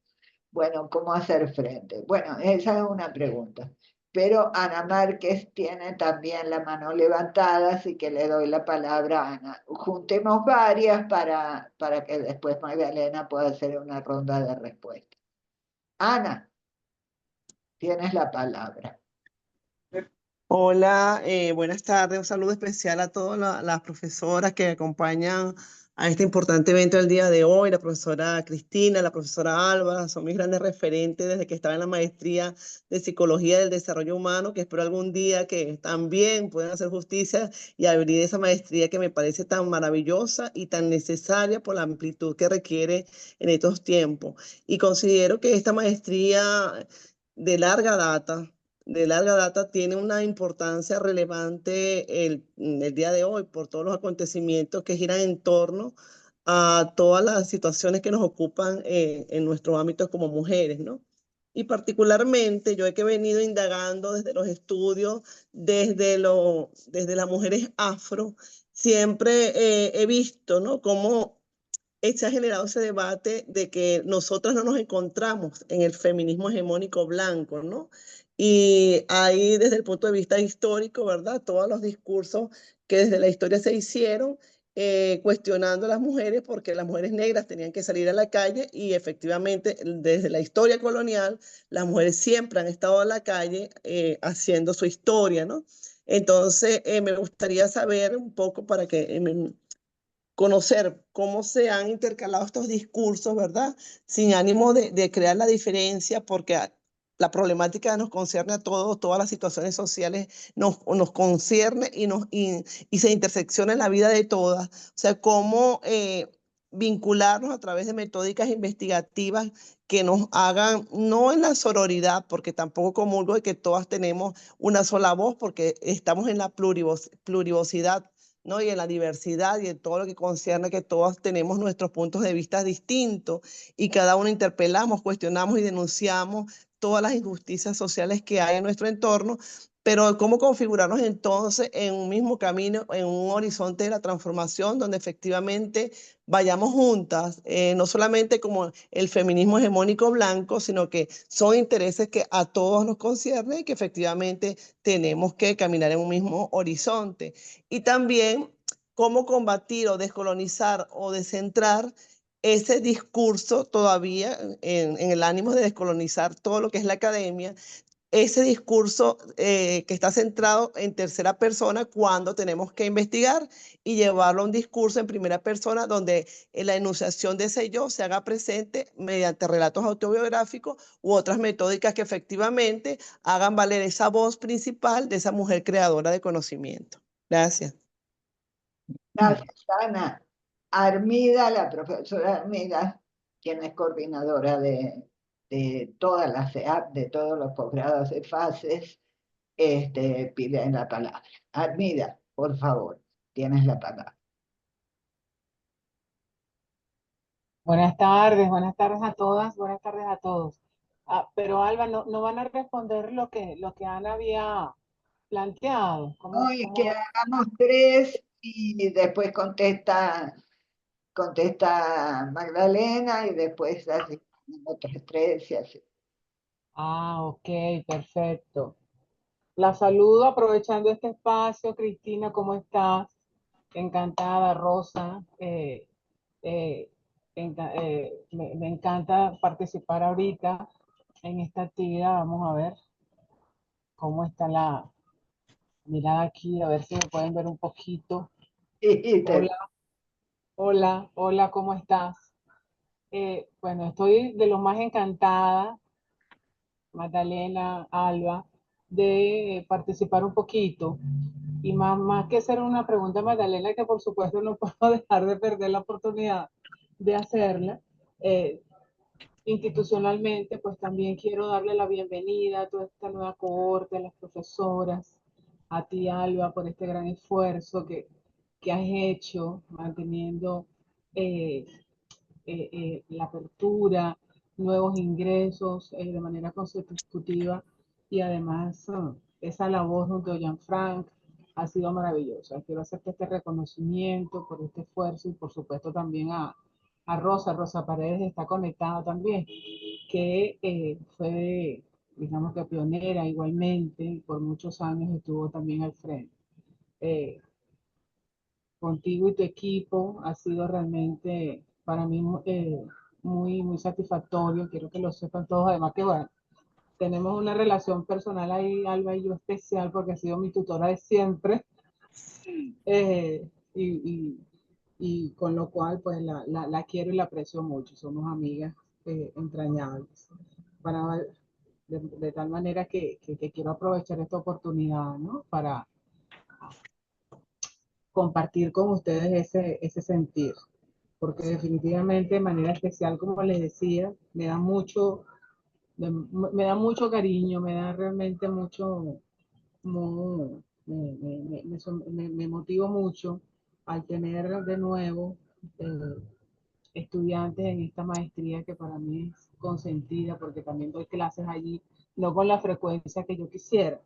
Bueno, ¿cómo hacer frente? Bueno, esa es una pregunta. Pero Ana Márquez tiene también la mano levantada, así que le doy la palabra a Ana. Juntemos varias para que después Magdalena pueda hacer una ronda de respuestas. Ana, tienes la palabra. Hola, buenas tardes. Un saludo especial a todas las profesoras que acompañan a este importante evento del día de hoy. La profesora Cristina, la profesora Alba, son mis grandes referentes desde que estaba en la maestría de Psicología del Desarrollo Humano, que espero algún día que también puedan hacer justicia y abrir esa maestría que me parece tan maravillosa y tan necesaria por la amplitud que requiere en estos tiempos. Y considero que esta maestría de larga data, tiene una importancia relevante el día de hoy por todos los acontecimientos que giran en torno a todas las situaciones que nos ocupan en nuestro ámbito como mujeres, ¿no? Y particularmente yo he venido indagando desde los estudios, desde las mujeres afro, siempre he visto, ¿no? Cómo se ha generado ese debate de que nosotras no nos encontramos en el feminismo hegemónico blanco, ¿no? Y ahí desde el punto de vista histórico, ¿verdad? Todos los discursos que desde la historia se hicieron cuestionando a las mujeres porque las mujeres negras tenían que salir a la calle y efectivamente desde la historia colonial las mujeres siempre han estado en la calle haciendo su historia, ¿no? Entonces me gustaría saber un poco para que conocer cómo se han intercalado estos discursos, ¿verdad? Sin ánimo de crear la diferencia, porque la problemática nos concierne a todos, todas las situaciones sociales nos concierne y se intersecciona en la vida de todas. O sea, cómo vincularnos a través de metódicas investigativas que nos hagan, no en la sororidad, porque tampoco comulgo de que todas tenemos una sola voz, porque estamos en la plurivocidad, ¿no? Y en la diversidad y en todo lo que concierne que todos tenemos nuestros puntos de vista distintos y cada uno interpelamos, cuestionamos y denunciamos todas las injusticias sociales que hay en nuestro entorno, pero cómo configurarnos entonces en un mismo camino, en un horizonte de la transformación donde efectivamente vayamos juntas, no solamente como el feminismo hegemónico blanco, sino que son intereses que a todos nos conciernen y que efectivamente tenemos que caminar en un mismo horizonte. Y también cómo combatir o descolonizar o descentrar ese discurso todavía en el ánimo de descolonizar todo lo que es la academia, ese discurso que está centrado en tercera persona cuando tenemos que investigar y llevarlo a un discurso en primera persona donde la enunciación de ese yo se haga presente mediante relatos autobiográficos u otras metódicas que efectivamente hagan valer esa voz principal de esa mujer creadora de conocimiento. Gracias. Gracias, Ana. Armida, la profesora Armida, quien es coordinadora de todas las EAP, de todos los posgrados de fases, pide la palabra. Armida, por favor, tienes la palabra. Buenas tardes a todas, buenas tardes a todos. Pero Alba, no van a responder lo que Ana había planteado. Hoy que hagamos tres y después contesta Magdalena y después así, otros tres y así. Ok, perfecto. La saludo aprovechando este espacio. Cristina, ¿cómo estás? Encantada, Rosa. Me encanta participar ahorita en esta actividad. Vamos a ver cómo está la mirada aquí, a ver si me pueden ver un poquito. Y Hola, ¿cómo estás? Bueno, estoy de lo más encantada, Magdalena, Alba, de participar un poquito. Y más que hacer una pregunta, Magdalena, que por supuesto no puedo dejar de perder la oportunidad de hacerla. Institucionalmente, pues también quiero darle la bienvenida a toda esta nueva cohorte, a las profesoras, a ti, Alba, por este gran esfuerzo que has hecho manteniendo la apertura, nuevos ingresos de manera consecutiva y además esa labor junto a Jean-Franc ha sido maravillosa. Quiero hacerte este reconocimiento por este esfuerzo y por supuesto también a Rosa Paredes está conectada también, que fue, digamos que pionera igualmente, por muchos años estuvo también al frente. Contigo y tu equipo ha sido realmente para mí muy satisfactorio. Quiero que lo sepan todos. Además que, bueno, tenemos una relación personal ahí, Alba y yo, especial, porque ha sido mi tutora de siempre. Eh, y, y, y con lo cual, pues, la quiero y la aprecio mucho. Somos amigas entrañables. Para, de tal manera que quiero aprovechar esta oportunidad, ¿no? Para compartir con ustedes ese sentir, porque definitivamente de manera especial, como les decía, me da mucho cariño, me da realmente mucho, me motivo mucho al tener de nuevo estudiantes en esta maestría que para mí es consentida, porque también doy clases allí, no con la frecuencia que yo quisiera,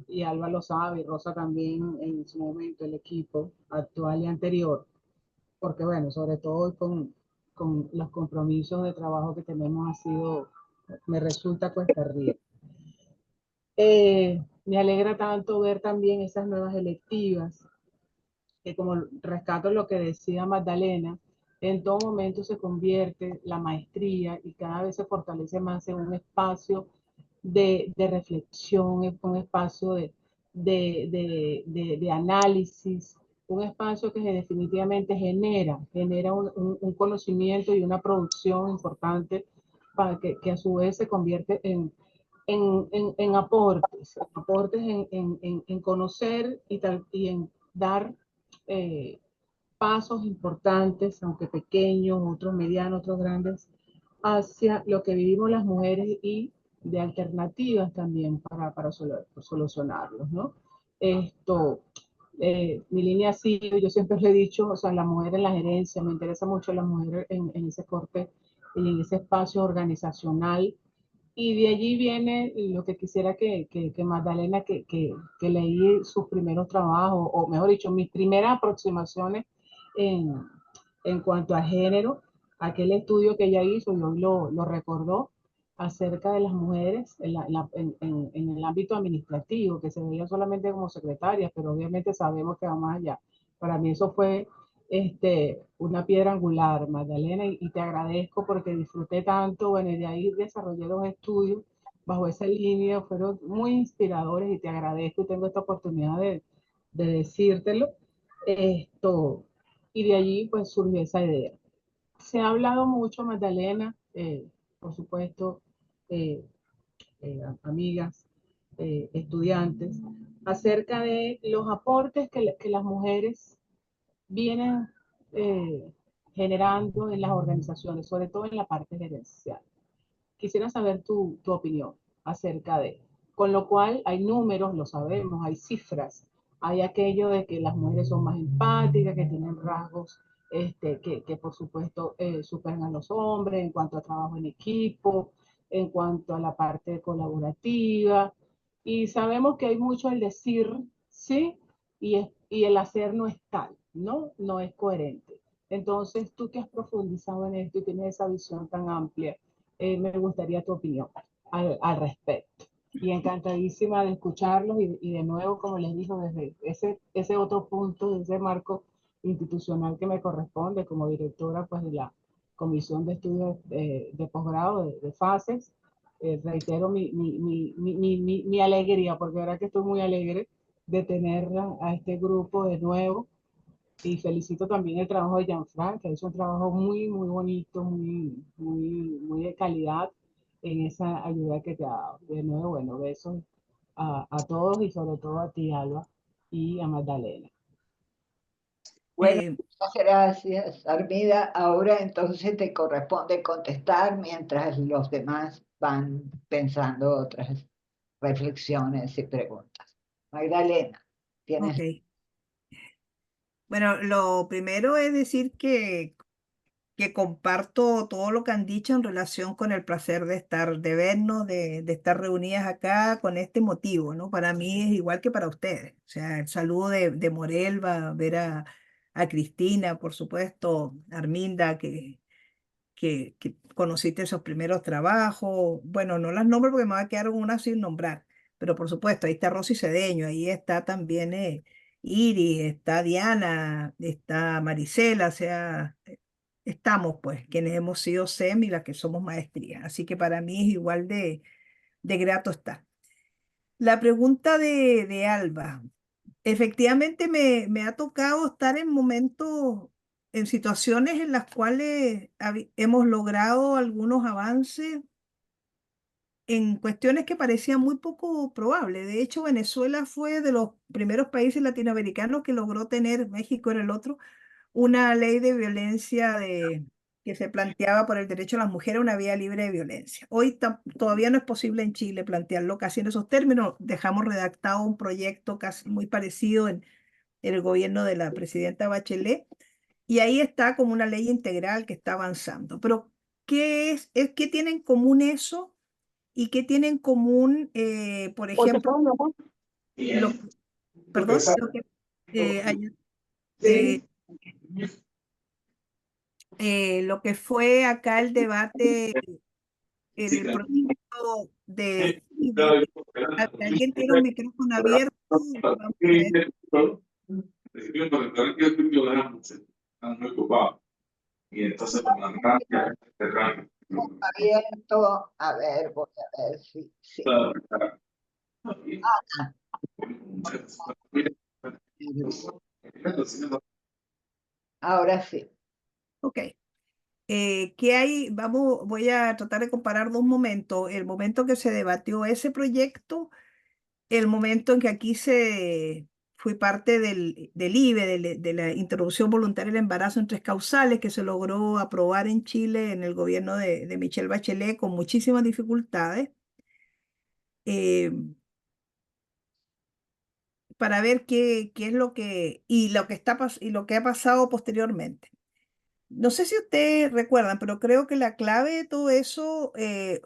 y Alba lo sabe, y Rosa también en su momento, el equipo actual y anterior, porque bueno, sobre todo con los compromisos de trabajo que tenemos me resulta cuesta arriba. Me alegra tanto ver también esas nuevas electivas, que como rescato lo que decía Magdalena, en todo momento se convierte la maestría y cada vez se fortalece más en un espacio de reflexión, un espacio de análisis, un espacio que definitivamente genera un conocimiento y una producción importante para que a su vez se convierte en aportes en conocer y en dar pasos importantes, aunque pequeños, otros medianos, otros grandes, hacia lo que vivimos las mujeres y de alternativas también para solucionarlos, ¿no? Mi línea ha sido, yo siempre le he dicho, o sea, la mujer en la gerencia, me interesa mucho la mujer en ese corte y en ese espacio organizacional Y de allí viene lo que quisiera que Magdalena, que leí sus primeros trabajos, o mejor dicho, mis primeras aproximaciones en, en cuanto a género, aquel estudio que ella hizo, y hoy lo recordó, acerca de las mujeres en el ámbito administrativo, que se veía solamente como secretarias, pero obviamente sabemos que va más allá. Para mí eso fue una piedra angular, Magdalena, y te agradezco porque disfruté tanto, bueno, y de ahí desarrollé los estudios bajo esa línea, fueron muy inspiradores y te agradezco y tengo esta oportunidad de decírtelo. Y de allí pues surgió esa idea. Se ha hablado mucho, Magdalena, por supuesto, eh, amigas, estudiantes, acerca de los aportes que las mujeres vienen generando en las organizaciones, sobre todo en la parte gerencial. Quisiera saber tu opinión acerca de, con lo cual hay números, lo sabemos, hay cifras, hay aquello de que las mujeres son más empáticas, que tienen rasgos que por supuesto superan a los hombres en cuanto a trabajo en equipo, en cuanto a la parte colaborativa, y sabemos que hay mucho el decir, ¿sí? Y el hacer no es tal, ¿no? No es coherente. Entonces, tú que has profundizado en esto y tienes esa visión tan amplia, me gustaría tu opinión al respecto. Y encantadísima de escucharlos y de nuevo, como les digo, desde ese otro punto, de ese marco institucional que me corresponde como directora pues, de la Comisión de Estudios de Posgrado, de FACES, reitero mi alegría, porque la verdad que estoy muy alegre de tener a este grupo de nuevo y felicito también el trabajo de Jean-Franc, que ha hecho un trabajo muy, muy bonito, muy de calidad en esa ayuda que te ha dado. De nuevo, bueno, besos a todos y sobre todo a ti, Alba, y a Magdalena. Bueno, Eh, muchas gracias, Armida. Ahora entonces te corresponde contestar mientras los demás van pensando otras reflexiones y preguntas. Magdalena, tienes. ok. Bueno, lo primero es decir que comparto todo lo que han dicho en relación con el placer de estar, de vernos, de estar reunidas acá con este motivo, ¿no? Para mí es igual que para ustedes. O sea, el saludo de Morelva, ver a Cristina, por supuesto, Arminda, que conociste esos primeros trabajos. Bueno, no las nombro porque me va a quedar una sin nombrar, pero por supuesto, ahí está Rosy Cedeño, ahí está también Iris, está Diana, está Marisela, o sea, estamos pues quienes hemos sido SEM y las que somos maestría. Así que para mí es igual de grato estar. La pregunta de Alba. Efectivamente me ha tocado estar en momentos, en situaciones en las cuales hemos logrado algunos avances en cuestiones que parecían muy poco probables. De hecho, Venezuela fue de los primeros países latinoamericanos que logró tener, México era el otro, una ley de violencia que se planteaba por el derecho a las mujeres a una vía libre de violencia. Hoy todavía no es posible en Chile plantearlo casi en esos términos. Dejamos redactado un proyecto casi muy parecido en el gobierno de la presidenta Bachelet, y ahí está como una ley integral que está avanzando. Pero, ¿qué tiene en común eso? ¿Y qué tiene en común, por ejemplo, lo, perdón, lo que, eh, lo que fue acá el debate, el proyecto de FIDE? ¿Alguien tiene un micrófono abierto? Vamos a ver. Y entonces con la gracia, Abierto. A ver, voy a ver si. Ahora sí. Ok. ¿Qué hay? Voy a tratar de comparar dos momentos. El momento que se debatió ese proyecto, el momento en que aquí fui parte del IVE, de la interrupción voluntaria del embarazo en 3 causales, que se logró aprobar en Chile en el gobierno de Michelle Bachelet con muchísimas dificultades, eh, para ver qué es lo que, y lo que ha pasado posteriormente. no sé si ustedes recuerdan, pero creo que la clave de todo eso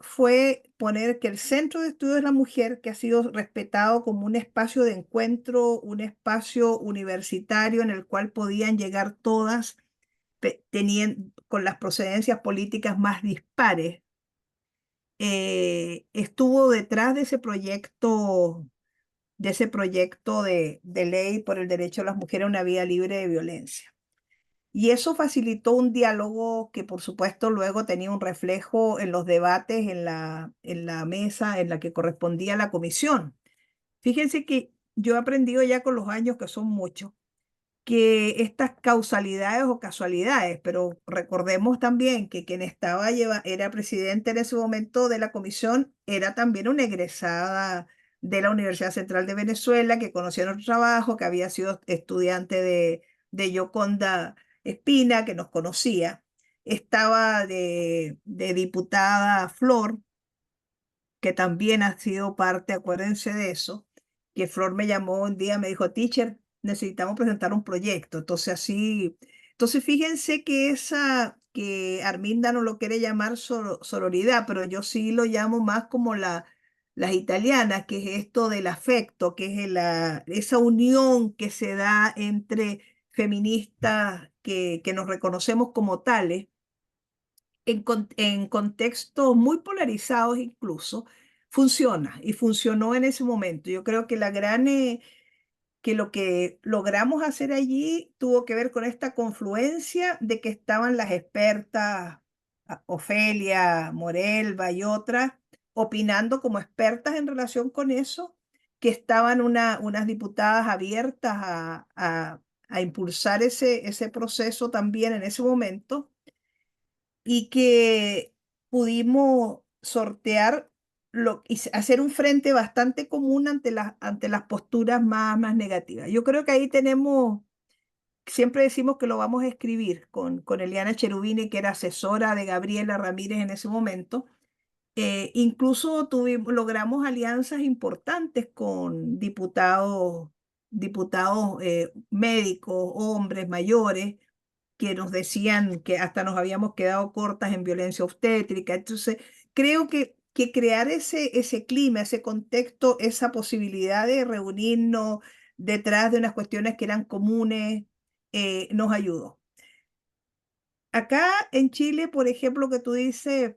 fue poner que el Centro de Estudios de la Mujer, que ha sido respetado como un espacio de encuentro, un espacio universitario en el cual podían llegar todas con las procedencias políticas más dispares, estuvo detrás de ese proyecto de ley por el derecho de las mujeres a una vida libre de violencia. Y eso facilitó un diálogo que, por supuesto, luego tenía un reflejo en los debates en la mesa en la que correspondía a la comisión. Fíjense que yo he aprendido ya con los años, que son muchos, que estas causalidades o casualidades, pero recordemos también que quien era presidente en ese momento de la comisión, era también una egresada de la Universidad Central de Venezuela, que conocía nuestro trabajo, que había sido estudiante de Yoconda Espina, que nos conocía. Estaba de diputada Flor, que también ha sido parte, acuérdense de eso, que Flor me llamó un día, me dijo, teacher, necesitamos presentar un proyecto. Entonces fíjense que Arminda no lo quiere llamar sororidad, pero yo sí lo llamo más como las italianas, que es esto del afecto, que es esa unión que se da entre feministas que nos reconocemos como tales en contextos muy polarizados incluso, funciona y funcionó en ese momento. Yo creo que que lo que logramos hacer allí tuvo que ver con esta confluencia de que estaban las expertas, Ofelia, Morelva y otras, opinando como expertas en relación con eso, que estaban unas diputadas abiertas a impulsar ese proceso también en ese momento y que pudimos sortear hacer un frente bastante común ante las posturas más negativas. Yo creo que ahí siempre decimos que lo vamos a escribir con Eliana Cherubini, que era asesora de Gabriela Ramírez en ese momento. Incluso logramos alianzas importantes con diputados médicos, hombres mayores, que nos decían que hasta nos habíamos quedado cortas en violencia obstétrica. Entonces, creo que crear ese clima, ese contexto, esa posibilidad de reunirnos detrás de unas cuestiones que eran comunes, nos ayudó. Acá en Chile, por ejemplo, que tú dices,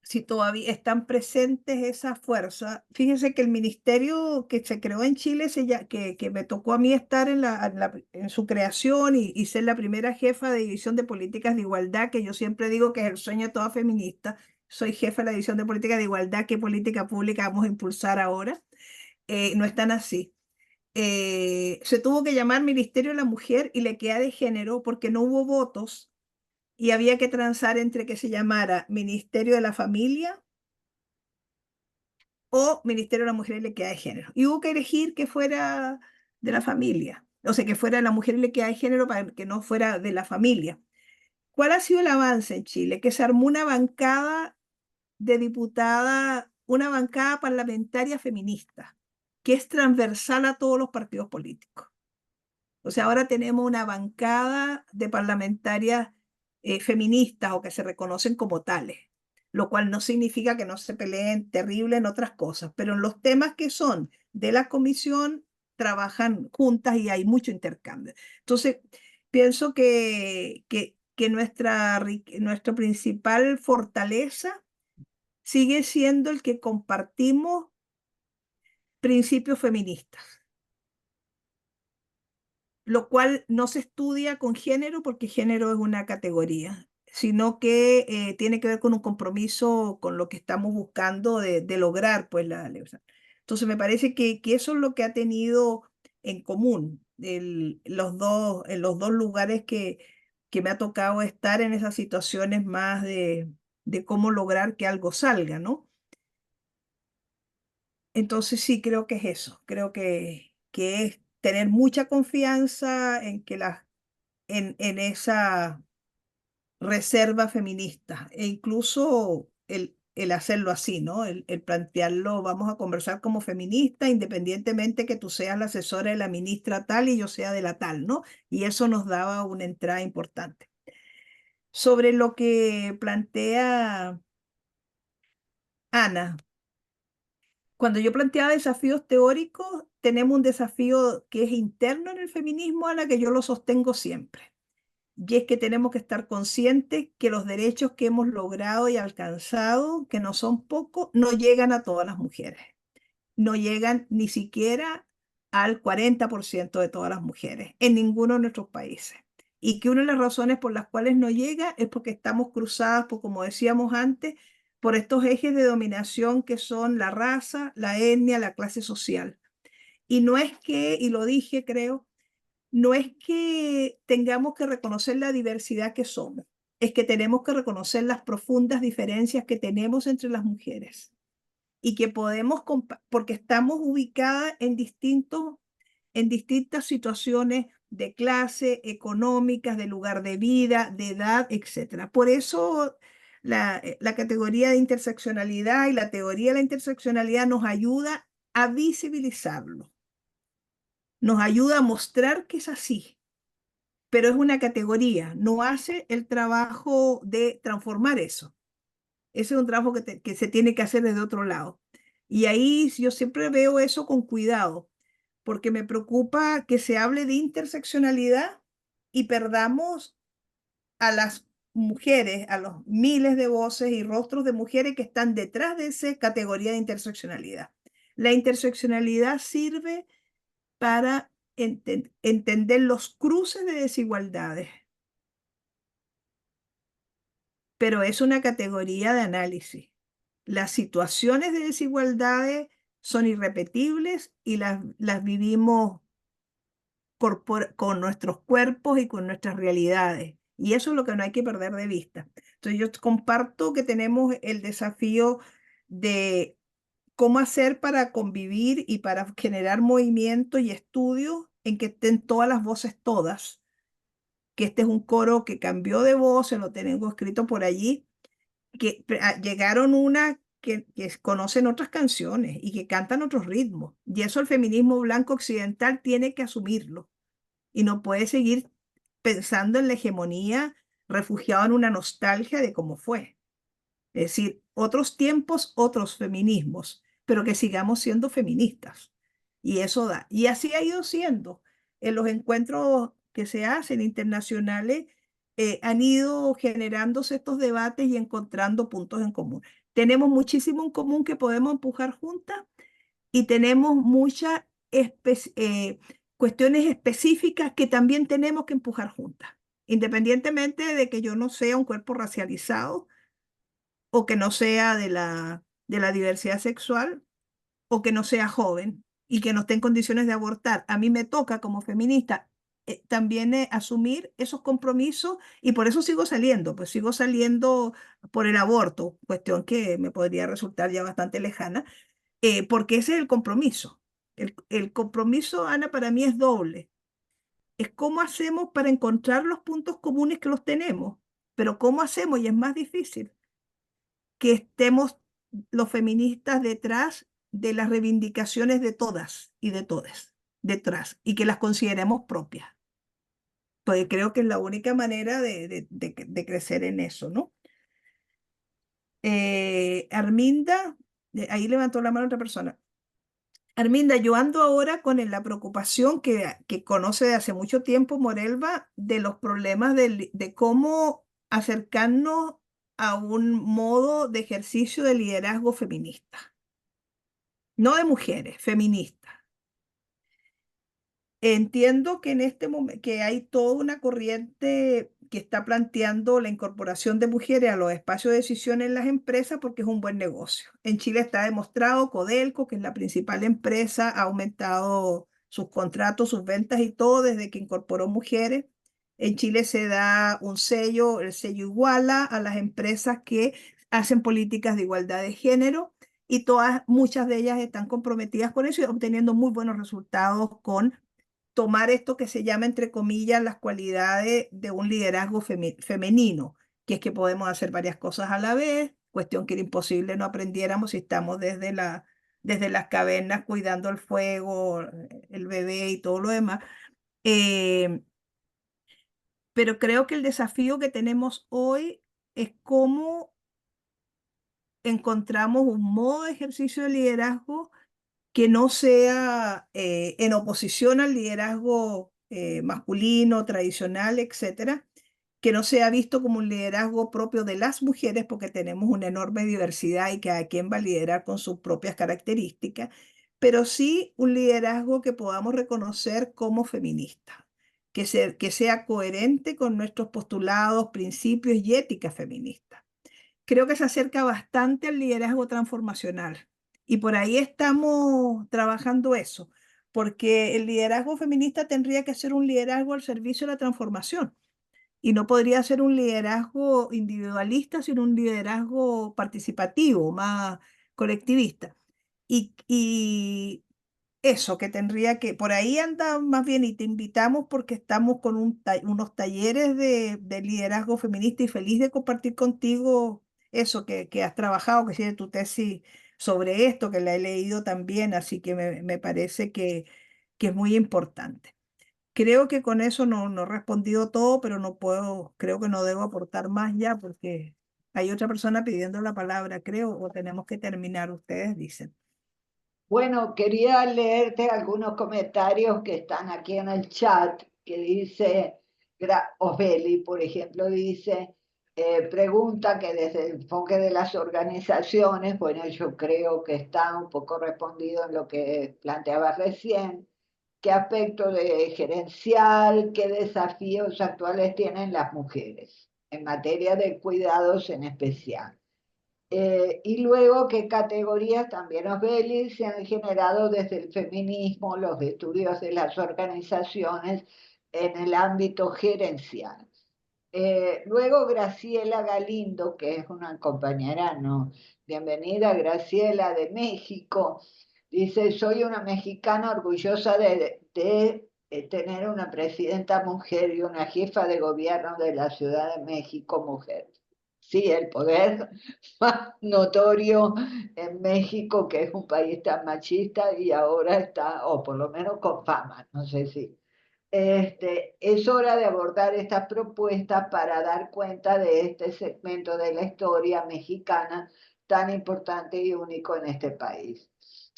si todavía están presentes esas fuerzas. Fíjense que el ministerio que se creó en Chile, que me tocó a mí estar en su creación y ser la primera jefa de división de políticas de igualdad, que yo siempre digo que es el sueño de toda feminista. Soy jefa de la división de políticas de igualdad. ¿Qué política pública vamos a impulsar ahora? No están así. Se tuvo que llamar Ministerio de la Mujer y la Equidad de Género porque no hubo votos y había que transar entre que se llamara Ministerio de la Familia o Ministerio de la Mujer y la Equidad de Género. Y hubo que elegir que fuera de la familia, o sea, que fuera de la mujer y la equidad de género para que no fuera de la familia. ¿Cuál ha sido el avance en Chile? Que se armó una bancada de diputada, una bancada parlamentaria feminista, que es transversal a todos los partidos políticos. O sea, ahora tenemos una bancada de parlamentarias feministas o que se reconocen como tales, lo cual no significa que no se peleen terrible en otras cosas, pero en los temas que son de la comisión trabajan juntas y hay mucho intercambio. Entonces, pienso que nuestra principal fortaleza sigue siendo el que compartimos principios feministas, lo cual no se estudia con género porque género es una categoría, sino que tiene que ver con un compromiso con lo que estamos buscando de lograr pues la libertad. Entonces me parece que eso es lo que ha tenido en común en los dos lugares que me ha tocado estar en esas situaciones más de cómo lograr que algo salga, ¿no? Entonces sí, creo que es eso, creo que es tener mucha confianza en esa reserva feminista e incluso el hacerlo así, ¿no? El plantearlo, vamos a conversar como feminista, independientemente que tú seas la asesora de la ministra tal y yo sea de la tal, ¿no? Y eso nos daba una entrada importante. Sobre lo que plantea Ana, cuando yo planteaba desafíos teóricos, tenemos un desafío que es interno en el feminismo, Ana, que yo lo sostengo siempre. Y es que tenemos que estar conscientes que los derechos que hemos logrado y alcanzado, que no son pocos, no llegan a todas las mujeres. No llegan ni siquiera al 40% de todas las mujeres en ninguno de nuestros países. Y que una de las razones por las cuales no llega es porque estamos cruzadas, por, como decíamos antes, por estos ejes de dominación que son la raza, la etnia, la clase social. Y no es que, y lo dije creo, no es que tengamos que reconocer la diversidad que somos, es que tenemos que reconocer las profundas diferencias que tenemos entre las mujeres y que podemos, porque estamos ubicadas en distintas situaciones de clase, económicas, de lugar de vida, de edad, etc. Por eso la categoría de interseccionalidad y la teoría de la interseccionalidad nos ayuda a visibilizarlo, nos ayuda a mostrar que es así, pero es una categoría, no hace el trabajo de transformar eso. Ese es un trabajo que se tiene que hacer desde otro lado. Y ahí yo siempre veo eso con cuidado, porque me preocupa que se hable de interseccionalidad y perdamos a las mujeres, a los miles de voces y rostros de mujeres que están detrás de esa categoría de interseccionalidad. La interseccionalidad sirve para entender los cruces de desigualdades, pero es una categoría de análisis. Las situaciones de desigualdades son irrepetibles y las vivimos con nuestros cuerpos y con nuestras realidades. Y eso es lo que no hay que perder de vista. Entonces yo comparto que tenemos el desafío de cómo hacer para convivir y para generar movimiento y estudios en que estén todas las voces, todas. Que este es un coro que cambió de voz, se lo tengo escrito por allí, que llegaron una que conocen otras canciones y que cantan otros ritmos. Y eso el feminismo blanco occidental tiene que asumirlo. Y no puede seguir pensando en la hegemonía refugiado en una nostalgia de cómo fue. Es decir, otros tiempos, otros feminismos, pero que sigamos siendo feministas. Y eso da. Y así ha ido siendo. En los encuentros que se hacen internacionales, han ido generándose estos debates y encontrando puntos en común. Tenemos muchísimo en común que podemos empujar juntas y tenemos muchas cuestiones específicas que también tenemos que empujar juntas, independientemente de que yo no sea un cuerpo racializado o que no sea de la diversidad sexual o que no sea joven y que no esté en condiciones de abortar. A mí me toca como feminista también asumir esos compromisos y por eso sigo saliendo, pues sigo saliendo por el aborto, cuestión que me podría resultar ya bastante lejana, porque ese es el compromiso. El compromiso, Ana, para mí es doble. Es cómo hacemos para encontrar los puntos comunes que los tenemos, pero cómo hacemos, y es más difícil, que estemos los feministas detrás de las reivindicaciones de todas y de todes, detrás, y que las consideremos propias. Pues creo que es la única manera de crecer en eso, ¿no? Arminda, ahí levantó la mano otra persona. Arminda, yo ando ahora con la preocupación que conoce de hace mucho tiempo Morelva de los problemas de cómo acercarnos a un modo de ejercicio de liderazgo feminista, no de mujeres, feministas. Entiendo que en este momento que hay toda una corriente que está planteando la incorporación de mujeres a los espacios de decisión en las empresas porque es un buen negocio. En Chile está demostrado, Codelco, que es la principal empresa, ha aumentado sus contratos, sus ventas y todo desde que incorporó mujeres. En Chile se da un sello, el sello Iguala, a las empresas que hacen políticas de igualdad de género y muchas de ellas están comprometidas con eso y obteniendo muy buenos resultados con tomar esto que se llama, entre comillas, las cualidades de un liderazgo femenino, que es que podemos hacer varias cosas a la vez, cuestión que era imposible no aprendiéramos si estamos desde las cavernas cuidando el fuego, el bebé y todo lo demás. pero creo que el desafío que tenemos hoy es cómo encontramos un modo de ejercicio de liderazgo que no sea en oposición al liderazgo masculino, tradicional, etcétera, que no sea visto como un liderazgo propio de las mujeres, porque tenemos una enorme diversidad y cada quien va a liderar con sus propias características, pero sí un liderazgo que podamos reconocer como feminista, que sea coherente con nuestros postulados, principios y ética feminista. Creo que se acerca bastante al liderazgo transformacional y por ahí estamos trabajando eso, porque el liderazgo feminista tendría que ser un liderazgo al servicio de la transformación y no podría ser un liderazgo individualista, sino un liderazgo participativo, más colectivista. Y eso que tendría que, por ahí anda más bien y te invitamos porque estamos con unos talleres de liderazgo feminista y feliz de compartir contigo eso que has trabajado, que tiene tu tesis sobre esto, que la he leído también, así que me parece que es muy importante. Creo que con eso no he respondido todo, pero no puedo, creo que no debo aportar más ya porque hay otra persona pidiendo la palabra, creo, o tenemos que terminar, ustedes dicen. Bueno, quería leerte algunos comentarios que están aquí en el chat, que dice, Osbeli, por ejemplo, dice, pregunta que desde el enfoque de las organizaciones, bueno, yo creo que está un poco respondido en lo que planteabas recién, qué aspecto de gerencial, qué desafíos actuales tienen las mujeres en materia de cuidados en especial. Y luego, ¿qué categorías también Osbeli se han generado desde el feminismo, los estudios de las organizaciones en el ámbito gerencial? Luego, Graciela Galindo, que es una compañera, ¿no? Bienvenida, Graciela, de México. Dice, soy una mexicana orgullosa de tener una presidenta mujer y una jefa de gobierno de la Ciudad de México mujer. Sí, el poder más notorio en México, que es un país tan machista y ahora está, o por lo menos con fama, no sé si. Es hora de abordar estas propuestas para dar cuenta de este segmento de la historia mexicana tan importante y único en este país.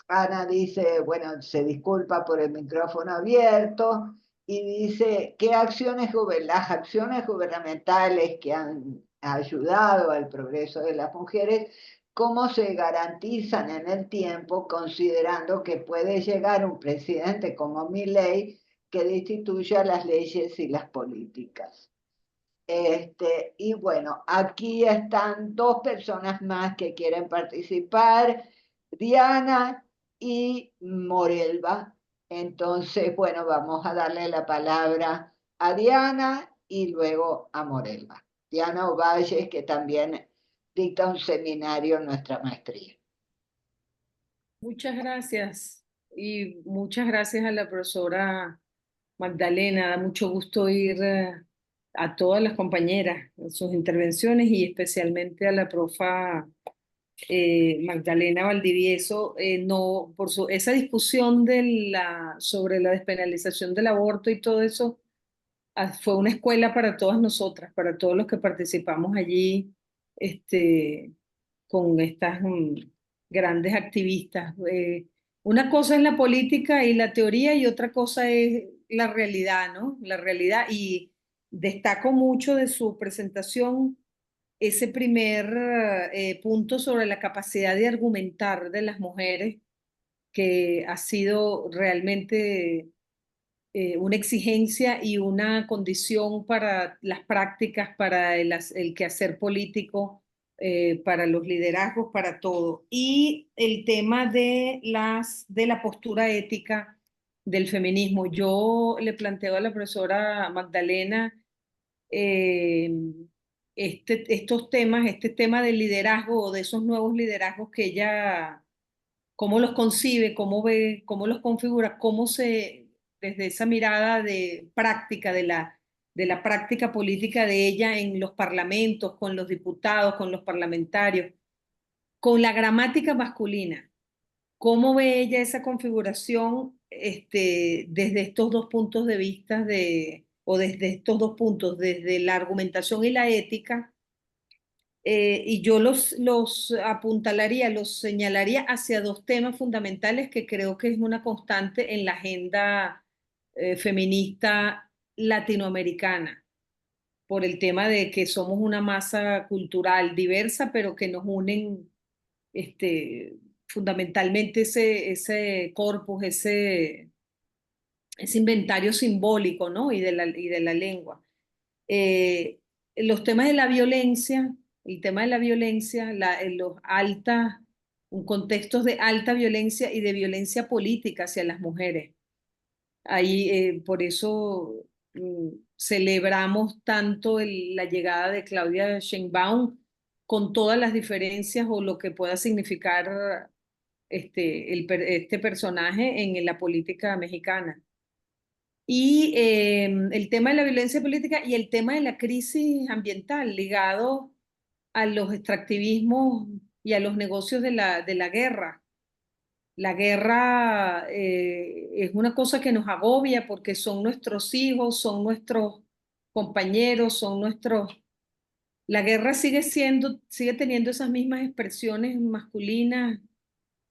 Ana dice, bueno, se disculpa por el micrófono abierto y dice, las acciones gubernamentales que han ayudado al progreso de las mujeres, cómo se garantizan en el tiempo, considerando que puede llegar un presidente como Milei que destituya las leyes y las políticas. Y bueno, aquí están dos personas más que quieren participar, Diana y Morelva. Entonces, bueno, vamos a darle la palabra a Diana y luego a Morelva. Diana Ovalle, que también dicta un seminario en nuestra maestría. Muchas gracias y muchas gracias a la profesora Magdalena. Da mucho gusto oír a todas las compañeras sus intervenciones y especialmente a la profa Magdalena Valdivieso, no, esa discusión sobre la despenalización del aborto y todo eso fue una escuela para todas nosotras, para todos los que participamos allí, con estas grandes activistas. Una cosa es la política y la teoría y otra cosa es la realidad, ¿no? La realidad. Y destaco mucho de su presentación ese primer punto sobre la capacidad de argumentar de las mujeres, que ha sido realmente una exigencia y una condición para las prácticas, para el quehacer político, para los liderazgos, para todo. Y el tema de la postura ética del feminismo. Yo le planteo a la profesora Magdalena eh, estos temas, este tema del liderazgo o de esos nuevos liderazgos que ella, cómo los concibe, cómo ve, cómo los configura, desde esa mirada de práctica, de la práctica política de ella en los parlamentos, con los diputados, con los parlamentarios, con la gramática masculina. ¿Cómo ve ella esa configuración desde estos dos puntos de vista o desde estos dos puntos, desde la argumentación y la ética, y yo los apuntalaría, los señalaría hacia dos temas fundamentales que creo que es una constante en la agenda feminista latinoamericana, por el tema de que somos una masa cultural diversa, pero que nos unen fundamentalmente ese corpus, ese inventario simbólico, ¿no? Y de la lengua. Los temas de la violencia, el tema de la violencia, contextos de alta violencia y de violencia política hacia las mujeres. Ahí, por eso celebramos tanto la llegada de Claudia Sheinbaum, con todas las diferencias o lo que pueda significar este personaje en la política mexicana. Y el tema de la violencia política y el tema de la crisis ambiental ligado a los extractivismos y a los negocios de la guerra. La guerra es una cosa que nos agobia porque son nuestros hijos, son nuestros compañeros, son nuestros... La guerra sigue teniendo esas mismas expresiones masculinas,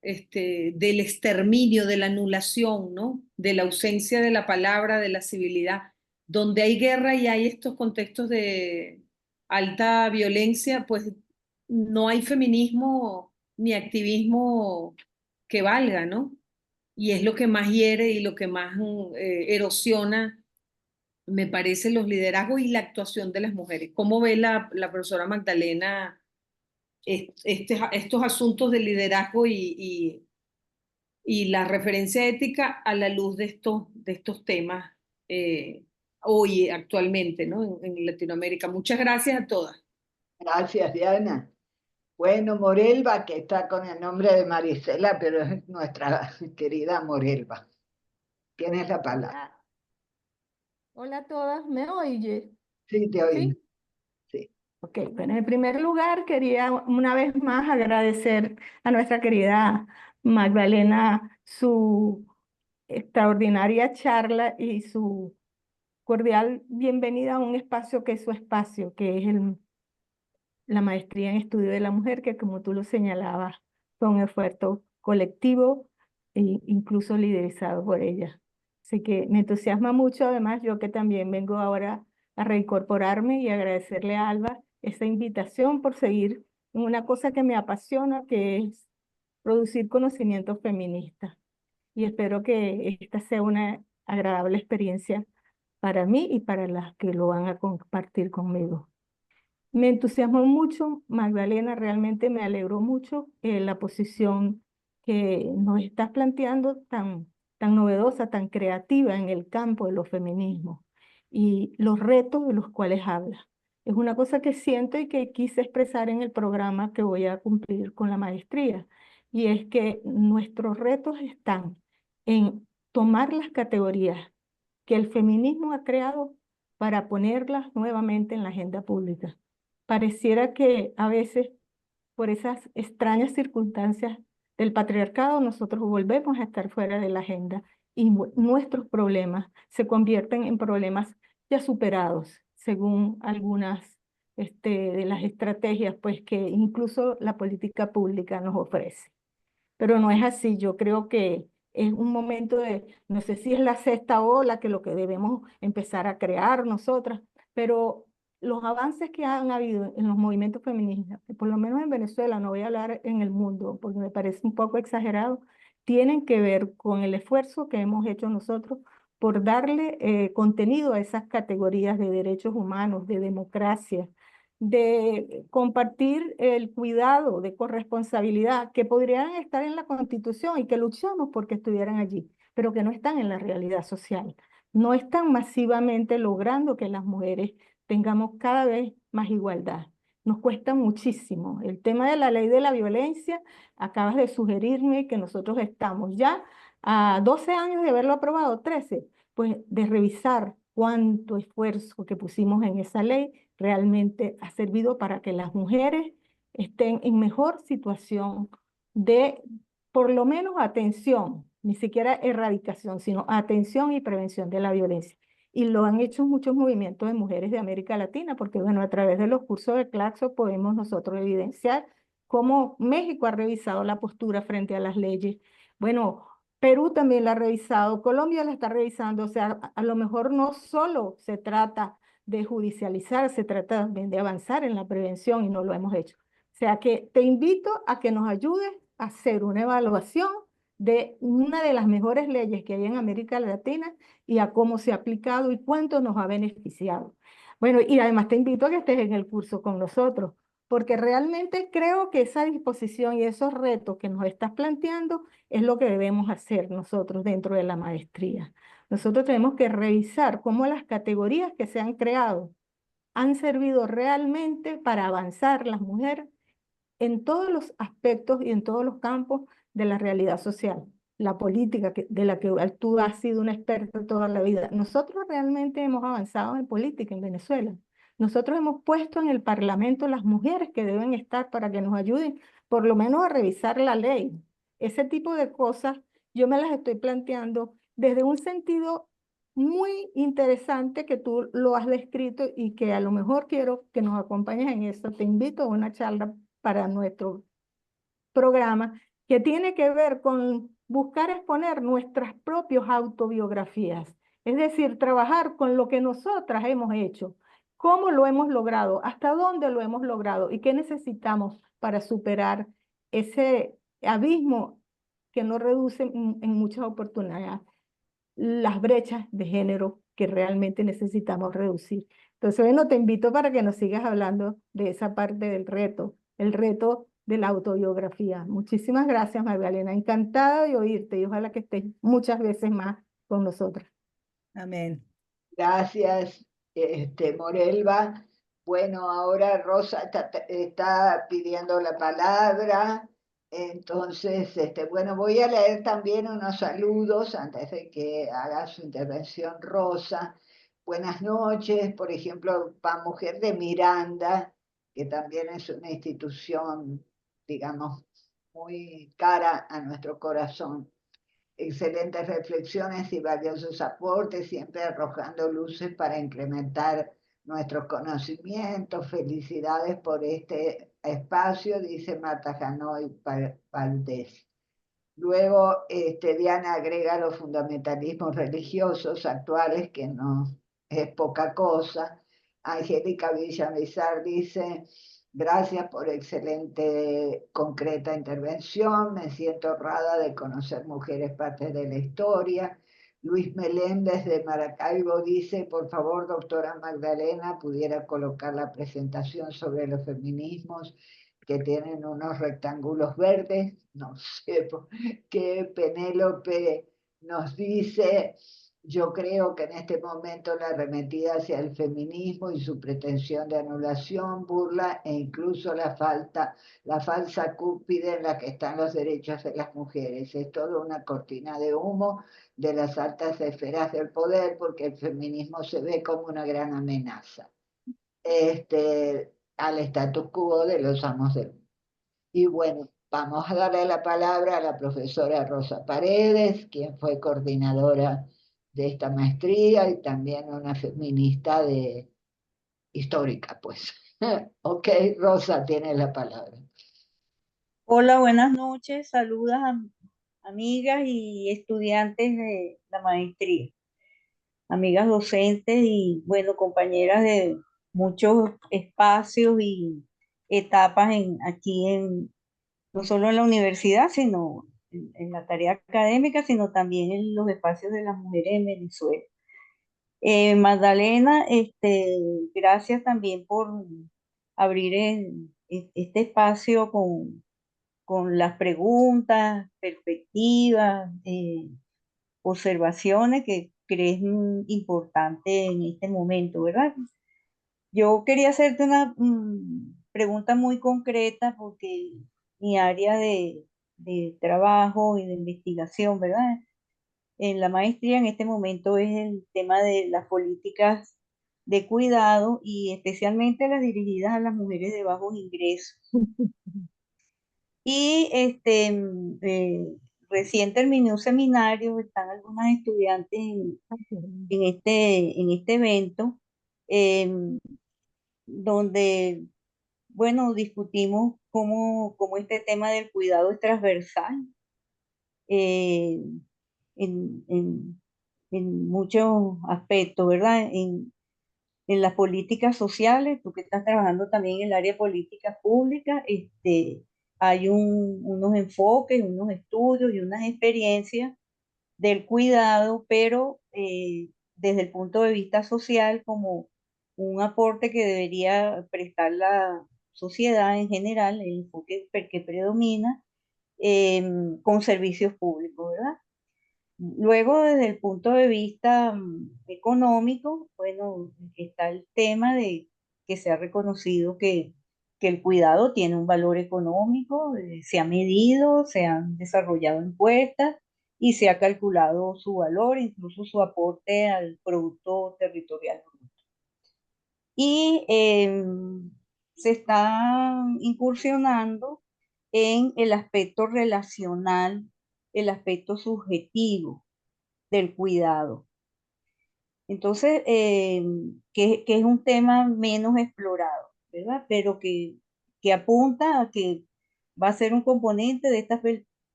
del exterminio, de la anulación, ¿no? De la ausencia de la palabra, de la civilidad. Donde hay guerra y hay estos contextos de alta violencia, pues no hay feminismo ni activismo que valga, ¿no? Y es lo que más hiere y lo que más erosiona, me parece, los liderazgos y la actuación de las mujeres. ¿Cómo ve la profesora Magdalena estos asuntos de liderazgo y la referencia ética a la luz de estos temas hoy, actualmente, ¿no? En Latinoamérica? Muchas gracias a todas. Gracias, Diana. Bueno, Morelva, que está con el nombre de Marisela, pero es nuestra querida Morelva. Tienes la palabra. Hola a todas, ¿me oye? Sí, te oí. ¿Sí? Sí. Ok, bueno, en primer lugar quería una vez más agradecer a nuestra querida Magdalena su extraordinaria charla y su cordial bienvenida a un espacio que es su espacio, que es la maestría en estudio de la mujer, que como tú lo señalabas, fue un esfuerzo colectivo e incluso liderizado por ella. Así que me entusiasma mucho, además, yo que también vengo ahora a reincorporarme y agradecerle a Alba esta invitación por seguir en una cosa que me apasiona, que es producir conocimiento feminista. Y espero que esta sea una agradable experiencia para mí y para las que lo van a compartir conmigo. Me entusiasmó mucho, Magdalena, realmente me alegró mucho la posición que nos estás planteando tan novedosa, tan creativa en el campo de los feminismos y los retos de los cuales hablas. Es una cosa que siento y que quise expresar en el programa que voy a cumplir con la maestría, y es que nuestros retos están en tomar las categorías que el feminismo ha creado para ponerlas nuevamente en la agenda pública. Pareciera que a veces, por esas extrañas circunstancias del patriarcado, nosotros volvemos a estar fuera de la agenda y nuestros problemas se convierten en problemas ya superados, según algunas de las estrategias pues, que incluso la política pública nos ofrece. Pero no es así, yo creo que es un momento de, no sé si es la sexta ola, que lo que debemos empezar a crear nosotras, pero los avances que han habido en los movimientos feministas, por lo menos en Venezuela, no voy a hablar en el mundo porque me parece un poco exagerado, tienen que ver con el esfuerzo que hemos hecho nosotros por darle contenido a esas categorías de derechos humanos, de democracia, de compartir el cuidado, de corresponsabilidad, que podrían estar en la Constitución y que luchamos porque estuvieran allí, pero que no están en la realidad social. No están masivamente logrando que las mujeres tengamos cada vez más igualdad. Nos cuesta muchísimo. El tema de la ley de la violencia, acabas de sugerirme que nosotros estamos ya a 12 años de haberlo aprobado, 13, pues de revisar cuánto esfuerzo que pusimos en esa ley realmente ha servido para que las mujeres estén en mejor situación de, por lo menos, atención, ni siquiera erradicación, sino atención y prevención de la violencia. Y lo han hecho muchos movimientos de mujeres de América Latina, porque bueno, a través de los cursos de Claxo podemos nosotros evidenciar cómo México ha revisado la postura frente a las leyes. Bueno, Perú también la ha revisado, Colombia la está revisando, o sea, a lo mejor no solo se trata de judicializar, se trata también de avanzar en la prevención y no lo hemos hecho. O sea que te invito a que nos ayudes a hacer una evaluación de una de las mejores leyes que hay en América Latina y a cómo se ha aplicado y cuánto nos ha beneficiado. Bueno, y además te invito a que estés en el curso con nosotros, porque realmente creo que esa disposición y esos retos que nos estás planteando es lo que debemos hacer nosotros dentro de la maestría. Nosotros tenemos que revisar cómo las categorías que se han creado han servido realmente para avanzar las mujeres en todos los aspectos y en todos los campos de la realidad social, la política de la que tú has sido una experta toda la vida. Nosotros realmente hemos avanzado en política en Venezuela. Nosotros hemos puesto en el Parlamento las mujeres que deben estar para que nos ayuden, por lo menos a revisar la ley. Ese tipo de cosas yo me las estoy planteando desde un sentido muy interesante que tú lo has descrito y que a lo mejor quiero que nos acompañes en eso. Te invito a una charla para nuestro programa que tiene que ver con buscar exponer nuestras propias autobiografías, es decir, trabajar con lo que nosotras hemos hecho, cómo lo hemos logrado, hasta dónde lo hemos logrado y qué necesitamos para superar ese abismo que nos reduce en muchas oportunidades las brechas de género que realmente necesitamos reducir. Entonces, bueno, te invito para que nos sigas hablando de esa parte del reto, el reto de la autobiografía. Muchísimas gracias, Magdalena. Encantada de oírte y ojalá que estés muchas veces más con nosotras. Amén. Gracias, Morelva. Bueno, ahora Rosa está pidiendo la palabra. Entonces, bueno, voy a leer también unos saludos antes de que haga su intervención Rosa. Buenas noches, por ejemplo, para Mujer de Miranda, que también es una institución, digamos, muy cara a nuestro corazón. Excelentes reflexiones y valiosos aportes, siempre arrojando luces para incrementar nuestros conocimientos. Felicidades por este espacio, dice Marta Janoy Valdés. Luego, Diana agrega los fundamentalismos religiosos actuales, que no es poca cosa. Angélica Villamizar dice: gracias por excelente, concreta intervención. Me siento honrada de conocer mujeres partes de la historia. Luis Meléndez de Maracaibo dice: por favor, doctora Magdalena, pudiera colocar la presentación sobre los feminismos que tienen unos rectángulos verdes. No sé qué Penélope nos dice. Yo creo que en este momento la arremetida hacia el feminismo y su pretensión de anulación, burla e incluso la falsa cúspide en la que están los derechos de las mujeres. Es toda una cortina de humo de las altas esferas del poder, porque el feminismo se ve como una gran amenaza al status quo de los amos del mundo. Y bueno, vamos a darle la palabra a la profesora Rosa Paredes, quien fue coordinadora de esta maestría y también una feminista histórica, pues. Ok, Rosa, tiene la palabra. Hola, buenas noches. Saludos a amigas y estudiantes de la maestría, amigas docentes y, bueno, compañeras de muchos espacios y etapas no solo en la universidad, sino en la tarea académica, sino también en los espacios de las mujeres en Venezuela. Magdalena, gracias también por abrir este espacio con las preguntas, perspectivas, observaciones que crees importante en este momento, ¿verdad? Yo quería hacerte una pregunta muy concreta porque mi área de trabajo y de investigación, ¿verdad? En la maestría en este momento es el tema de las políticas de cuidado y especialmente las dirigidas a las mujeres de bajos ingresos. Y recién terminé un seminario, están algunas estudiantes en este evento, em, donde, bueno, discutimos cómo este tema del cuidado es transversal eh, en, en- en muchos aspectos, ¿verdad? En las políticas sociales, tú que estás trabajando también en el área de políticas públicas, hay unos enfoques, unos estudios y unas experiencias del cuidado, pero desde el punto de vista social como un aporte que debería prestar la sociedad en general, el enfoque que predomina, con servicios públicos, ¿verdad? Luego, desde el punto de vista económico, bueno, está el tema de que se ha reconocido que el cuidado tiene un valor económico, se ha medido, se han desarrollado encuestas y se ha calculado su valor, incluso su aporte al Producto Territorial Bruto. Y se está incursionando en el aspecto relacional, el aspecto subjetivo del cuidado. Entonces, que es un tema menos explorado, ¿verdad? Pero que apunta a que va a ser un componente de estas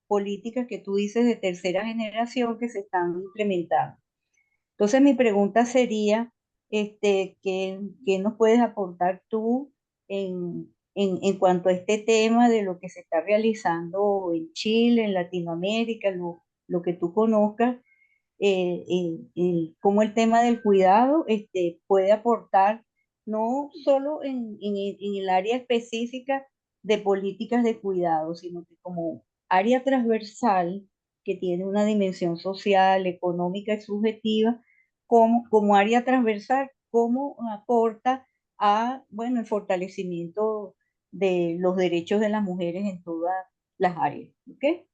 políticas que tú dices de tercera generación que se están implementando. Entonces, mi pregunta sería, ¿qué nos puedes aportar tú en cuanto a este tema de lo que se está realizando en Chile, en Latinoamérica, lo que tú conozcas? Cómo el tema del cuidado puede aportar no solo en el área específica de políticas de cuidado, sino que como área transversal que tiene una dimensión social, económica y subjetiva, como área transversal, cómo aporta a, bueno, el fortalecimiento de los derechos de las mujeres en todas las áreas. ¿Ok?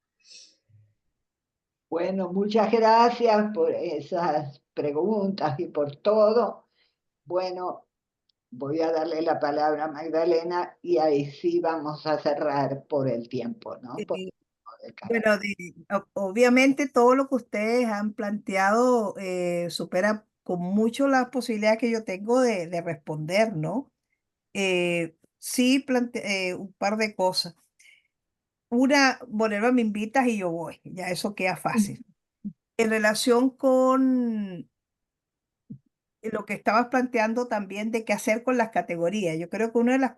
Bueno, muchas gracias por esas preguntas y por todo. Bueno, voy a darle la palabra a Magdalena y ahí sí vamos a cerrar por el tiempo, ¿no? Por Eh, el carácter. Bueno, obviamente todo lo que ustedes han planteado supera con mucho las posibilidades que yo tengo de responder, ¿no? Sí, un par de cosas. Una, Bolero me invitas y yo voy, ya eso queda fácil. En relación con lo que estabas planteando también de qué hacer con las categorías, yo creo que una de las,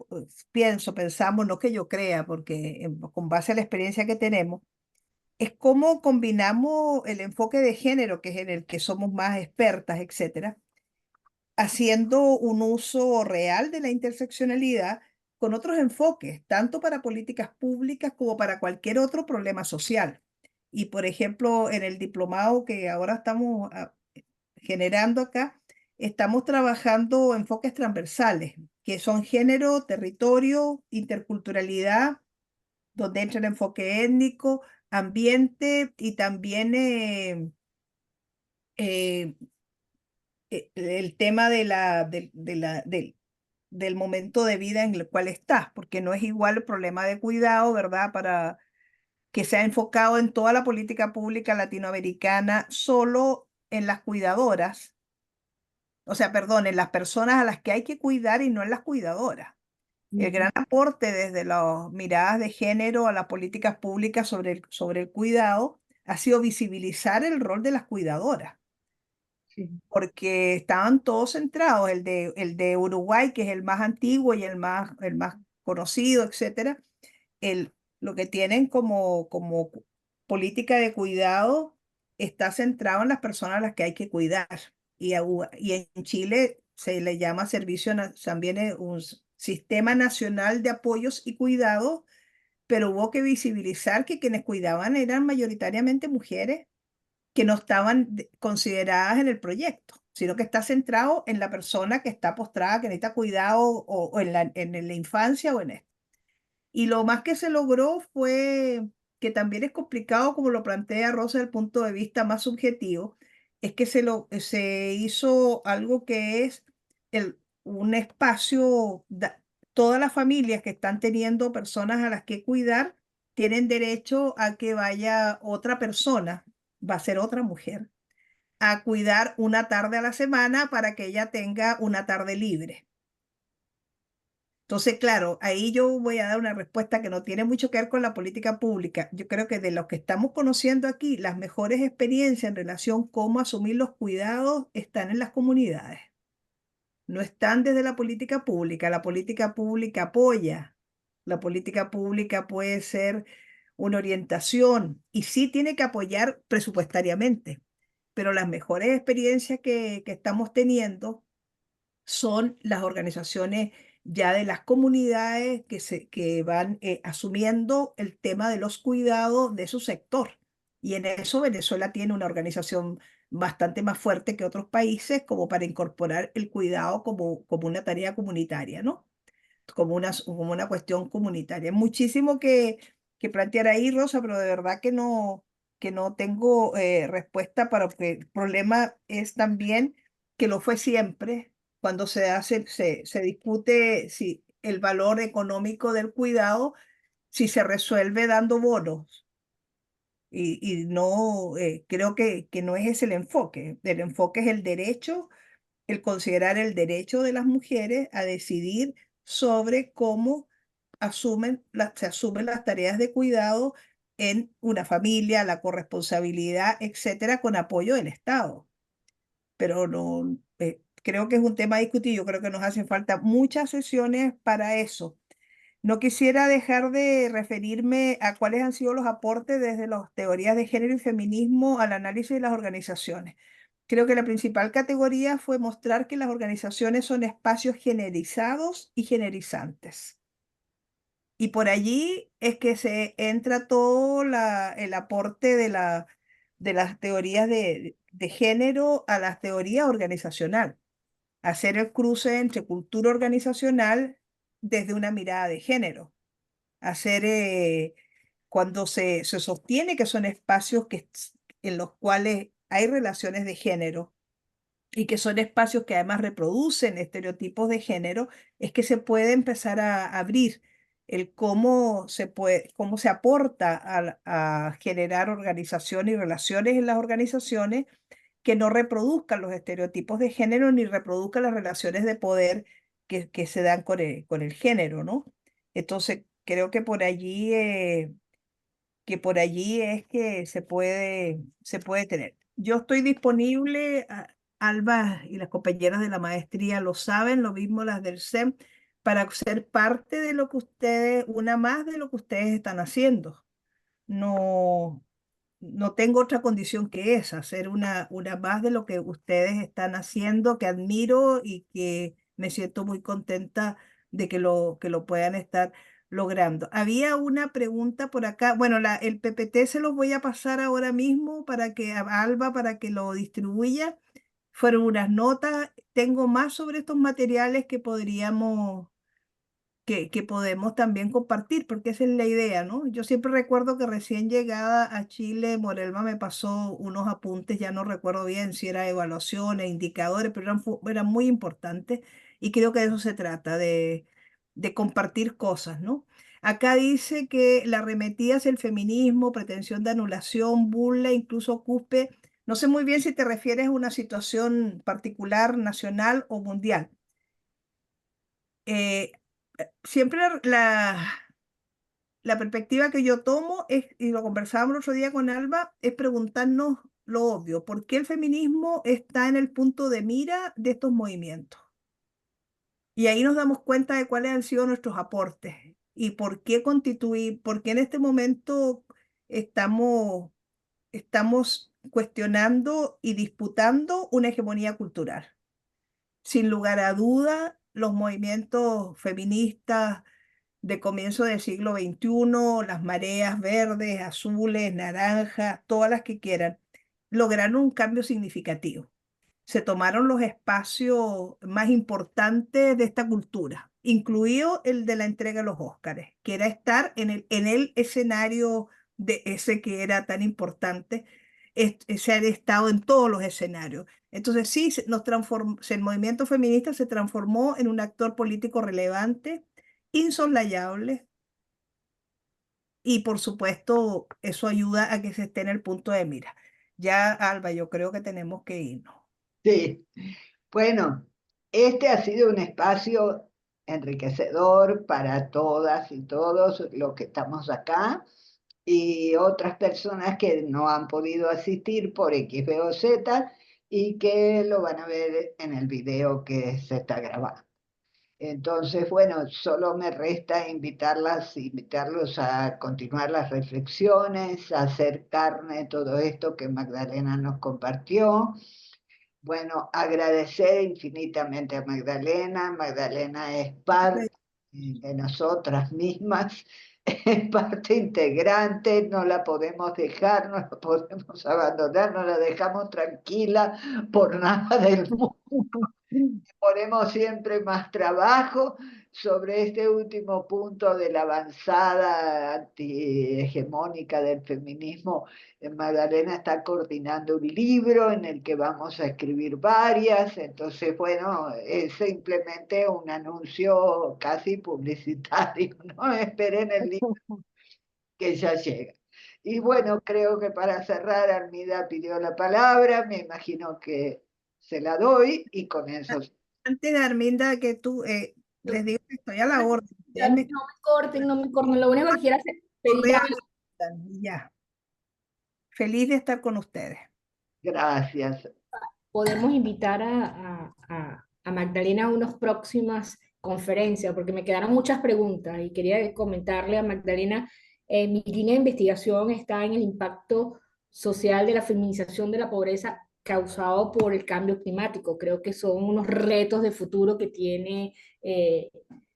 pensamos, no que yo crea, porque con base a la experiencia que tenemos, es cómo combinamos el enfoque de género, que es en el que somos más expertas, etcétera, haciendo un uso real de la interseccionalidad con otros enfoques, tanto para políticas públicas como para cualquier otro problema social. Y por ejemplo, en el diplomado que ahora estamos generando acá, estamos trabajando enfoques transversales, que son género, territorio, interculturalidad, donde entra el enfoque étnico, ambiente y también eh, el tema del momento de vida en el cual estás, porque no es igual el problema de cuidado, ¿verdad? Para que sea enfocado en toda la política pública latinoamericana, solo en las cuidadoras, o sea, perdón, en las personas a las que hay que cuidar y no en las cuidadoras. El gran aporte desde las miradas de género a las políticas públicas sobre el cuidado ha sido visibilizar el rol de las cuidadoras, Sí. porque estaban todos centrados, el de Uruguay, que es el más antiguo y el más conocido, etcétera, lo que tienen como política de cuidado está centrado en las personas a las que hay que cuidar. Y en Chile se le llama también un sistema nacional de apoyos y cuidados, pero hubo que visibilizar que quienes cuidaban eran mayoritariamente mujeres que no estaban consideradas en el proyecto, sino que está centrado en la persona que está postrada, que necesita cuidado o en la infancia o en esto. Y lo más que se logró fue, que también es complicado como lo plantea Rosa desde el punto de vista más subjetivo, es que se hizo algo que es un espacio, todas las familias que están teniendo personas a las que cuidar, tienen derecho a que vaya otra persona, va a ser otra mujer, a cuidar una tarde a la semana para que ella tenga una tarde libre. Entonces, claro, ahí yo voy a dar una respuesta que no tiene mucho que ver con la política pública. Yo creo que de los que estamos conociendo aquí, las mejores experiencias en relación a cómo asumir los cuidados están en las comunidades. No están desde la política pública. La política pública apoya. La política pública puede ser una orientación y sí tiene que apoyar presupuestariamente. Pero las mejores experiencias que estamos teniendo son las organizaciones ya de las comunidades que van asumiendo el tema de los cuidados de su sector. Y en eso Venezuela tiene una organización bastante más fuerte que otros países como para incorporar el cuidado como una tarea comunitaria, ¿no? Como una cuestión comunitaria. Muchísimo que plantear ahí, Rosa, pero de verdad que no tengo respuesta para que el problema es también que lo fue siempre cuando se discute si el valor económico del cuidado, si se resuelve dando bonos. Y no, creo que no es ese el enfoque. El enfoque es el derecho, el considerar el derecho de las mujeres a decidir sobre cómo se asumen las tareas de cuidado en una familia, la corresponsabilidad, etcétera, con apoyo del Estado. Pero no, creo que es un tema a discutir. Yo creo que nos hacen falta muchas sesiones para eso. No quisiera dejar de referirme a cuáles han sido los aportes desde las teorías de género y feminismo al análisis de las organizaciones. Creo que la principal categoría fue mostrar que las organizaciones son espacios generizados y generizantes. Y por allí es que se entra todo el aporte de las teorías de género a la teoría organizacional. Hacer el cruce entre cultura organizacional desde una mirada de género. Cuando se sostiene que son espacios en los cuales hay relaciones de género y que son espacios que además reproducen estereotipos de género, es que se puede empezar a abrir el cómo se aporta a generar organización y relaciones en las organizaciones que no reproduzcan los estereotipos de género ni reproduzcan las relaciones de poder que se dan con el género, ¿no? Entonces, creo que por allí es que se puede tener. Yo estoy disponible, Alba y las compañeras de la maestría lo saben, lo mismo las del SEM, para ser parte de lo que una más de lo que ustedes están haciendo. No, no tengo otra condición que esa, ser una más de lo que ustedes están haciendo, que admiro y que me siento muy contenta de que lo puedan estar logrando. Había una pregunta por acá. Bueno, el PPT se los voy a pasar ahora mismo a Alba para que lo distribuya. Fueron unas notas. Tengo más sobre estos materiales que podemos también compartir, porque esa es la idea, ¿no? Yo siempre recuerdo que recién llegada a Chile, Morelma me pasó unos apuntes, ya no recuerdo bien si era evaluaciones, indicadores, pero eran muy importantes y creo que de eso se trata, de compartir cosas, ¿no? Acá dice que la arremetida es el feminismo, pretensión de anulación, burla, incluso cuspe. No sé muy bien si te refieres a una situación particular, nacional o mundial. Eh, Siempre la perspectiva que yo tomo y lo conversábamos el otro día con Alba, es preguntarnos lo obvio, ¿por qué el feminismo está en el punto de mira de estos movimientos? Y ahí nos damos cuenta de cuáles han sido nuestros aportes y por qué en este momento estamos cuestionando y disputando una hegemonía cultural. Sin lugar a duda, los movimientos feministas de comienzo del siglo XXI, las mareas verdes, azules, naranjas, todas las que quieran, lograron un cambio significativo. Se tomaron los espacios más importantes de esta cultura, incluido el de la entrega de los Óscares, que era estar en el escenario de ese que era tan importante, se ha estado en todos los escenarios. Entonces sí, el movimiento feminista se transformó en un actor político relevante, insoslayable, y por supuesto eso ayuda a que se esté en el punto de mira. Ya, Alba, yo creo que tenemos que irnos. Sí, bueno, este ha sido un espacio enriquecedor para todas y todos los que estamos acá y otras personas que no han podido asistir por X, B o Z y que lo van a ver en el video que se está grabando. Entonces, bueno, solo me resta invitarlos a continuar las reflexiones, a hacer carne todo esto que Magdalena nos compartió. Bueno, agradecer infinitamente a Magdalena. Magdalena es parte de nosotras mismas, es parte integrante, no la podemos dejar, no la podemos abandonar, no la dejamos tranquila por nada del mundo. Ponemos siempre más trabajo sobre este último punto de la avanzada antihegemónica del feminismo. Magdalena está coordinando un libro en el que vamos a escribir varias, entonces, bueno, es simplemente un anuncio casi publicitario, ¿no? Esperen el libro que ya llega. Y bueno, creo que para cerrar, Armida pidió la palabra, me imagino que se la doy y con eso. Antes de Arminda, que tú, les digo que estoy a la orden. No me corten, no me corten. Lo único que quiero hacer es pedir algo. Ya. Feliz de estar con ustedes. Gracias. Podemos invitar a Magdalena a unas próximas conferencias, porque me quedaron muchas preguntas y quería comentarle a Magdalena, mi línea de investigación está en el impacto social de la feminización de la pobreza causado por el cambio climático. Creo que son unos retos de futuro que tiene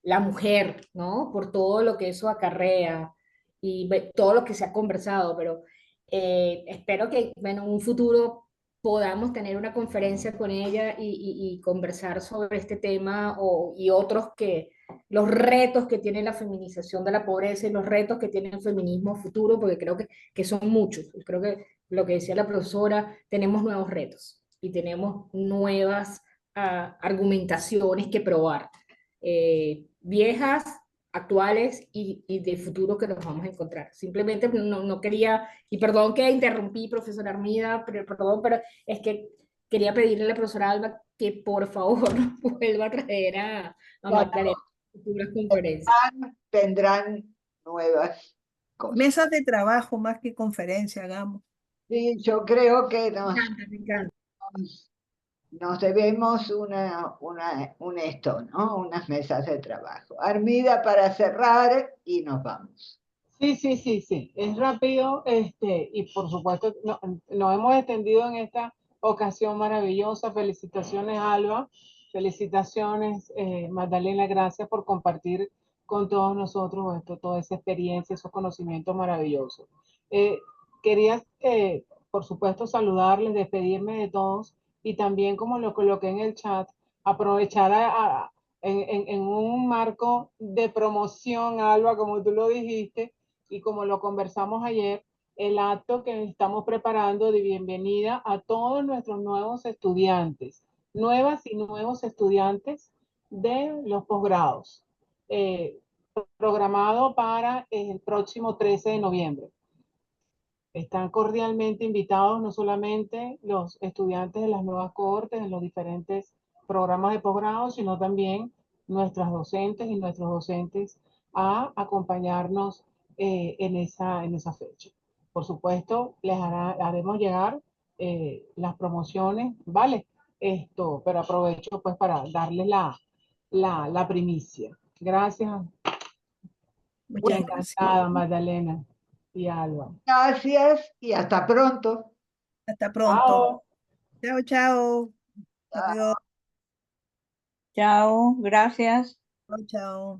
la mujer, ¿no? Por todo lo que eso acarrea y todo lo que se ha conversado, pero espero que, bueno, en un futuro podamos tener una conferencia con ella y conversar sobre este tema y otros los retos que tiene la feminización de la pobreza y los retos que tiene el feminismo futuro, porque creo que son muchos. Creo que lo que decía la profesora, tenemos nuevos retos y tenemos nuevas argumentaciones que probar, viejas, actuales y de futuro que nos vamos a encontrar. Simplemente no quería, y perdón que interrumpí, profesora Armida, perdón, pero es que quería pedirle a la profesora Alba que por favor vuelva a traer a Magdalena a futuras conferencias. Tendrán nuevas cosas. Mesas de trabajo más que conferencia, hagamos. Sí, yo creo que Me encanta. nos debemos un esto, ¿no? Unas mesas de trabajo. Armida, para cerrar y nos vamos. Sí. Es rápido, y por supuesto nos hemos extendido en esta ocasión maravillosa. Felicitaciones, Alba. Felicitaciones, Magdalena. Gracias por compartir con todos nosotros toda esa experiencia, esos conocimientos maravillosos. Quería, por supuesto, saludarles, despedirme de todos y también, como lo coloqué en el chat, aprovechar en un marco de promoción, Alba, como tú lo dijiste, y como lo conversamos ayer, el acto que estamos preparando de bienvenida a todos nuestros nuevos estudiantes, nuevas y nuevos estudiantes de los posgrados, programado para el próximo 13 de noviembre. Están cordialmente invitados no solamente los estudiantes de las nuevas cohortes, de los diferentes programas de posgrado, sino también nuestras docentes y nuestros docentes a acompañarnos en esa fecha. Por supuesto, les haremos llegar las promociones, ¿vale? Pero aprovecho pues para darles la primicia. Gracias. Muchas gracias. Encantada, Magdalena y Alba. Gracias y hasta pronto. Hasta pronto. Chao. Chao. Chao. Chao, gracias. Chao.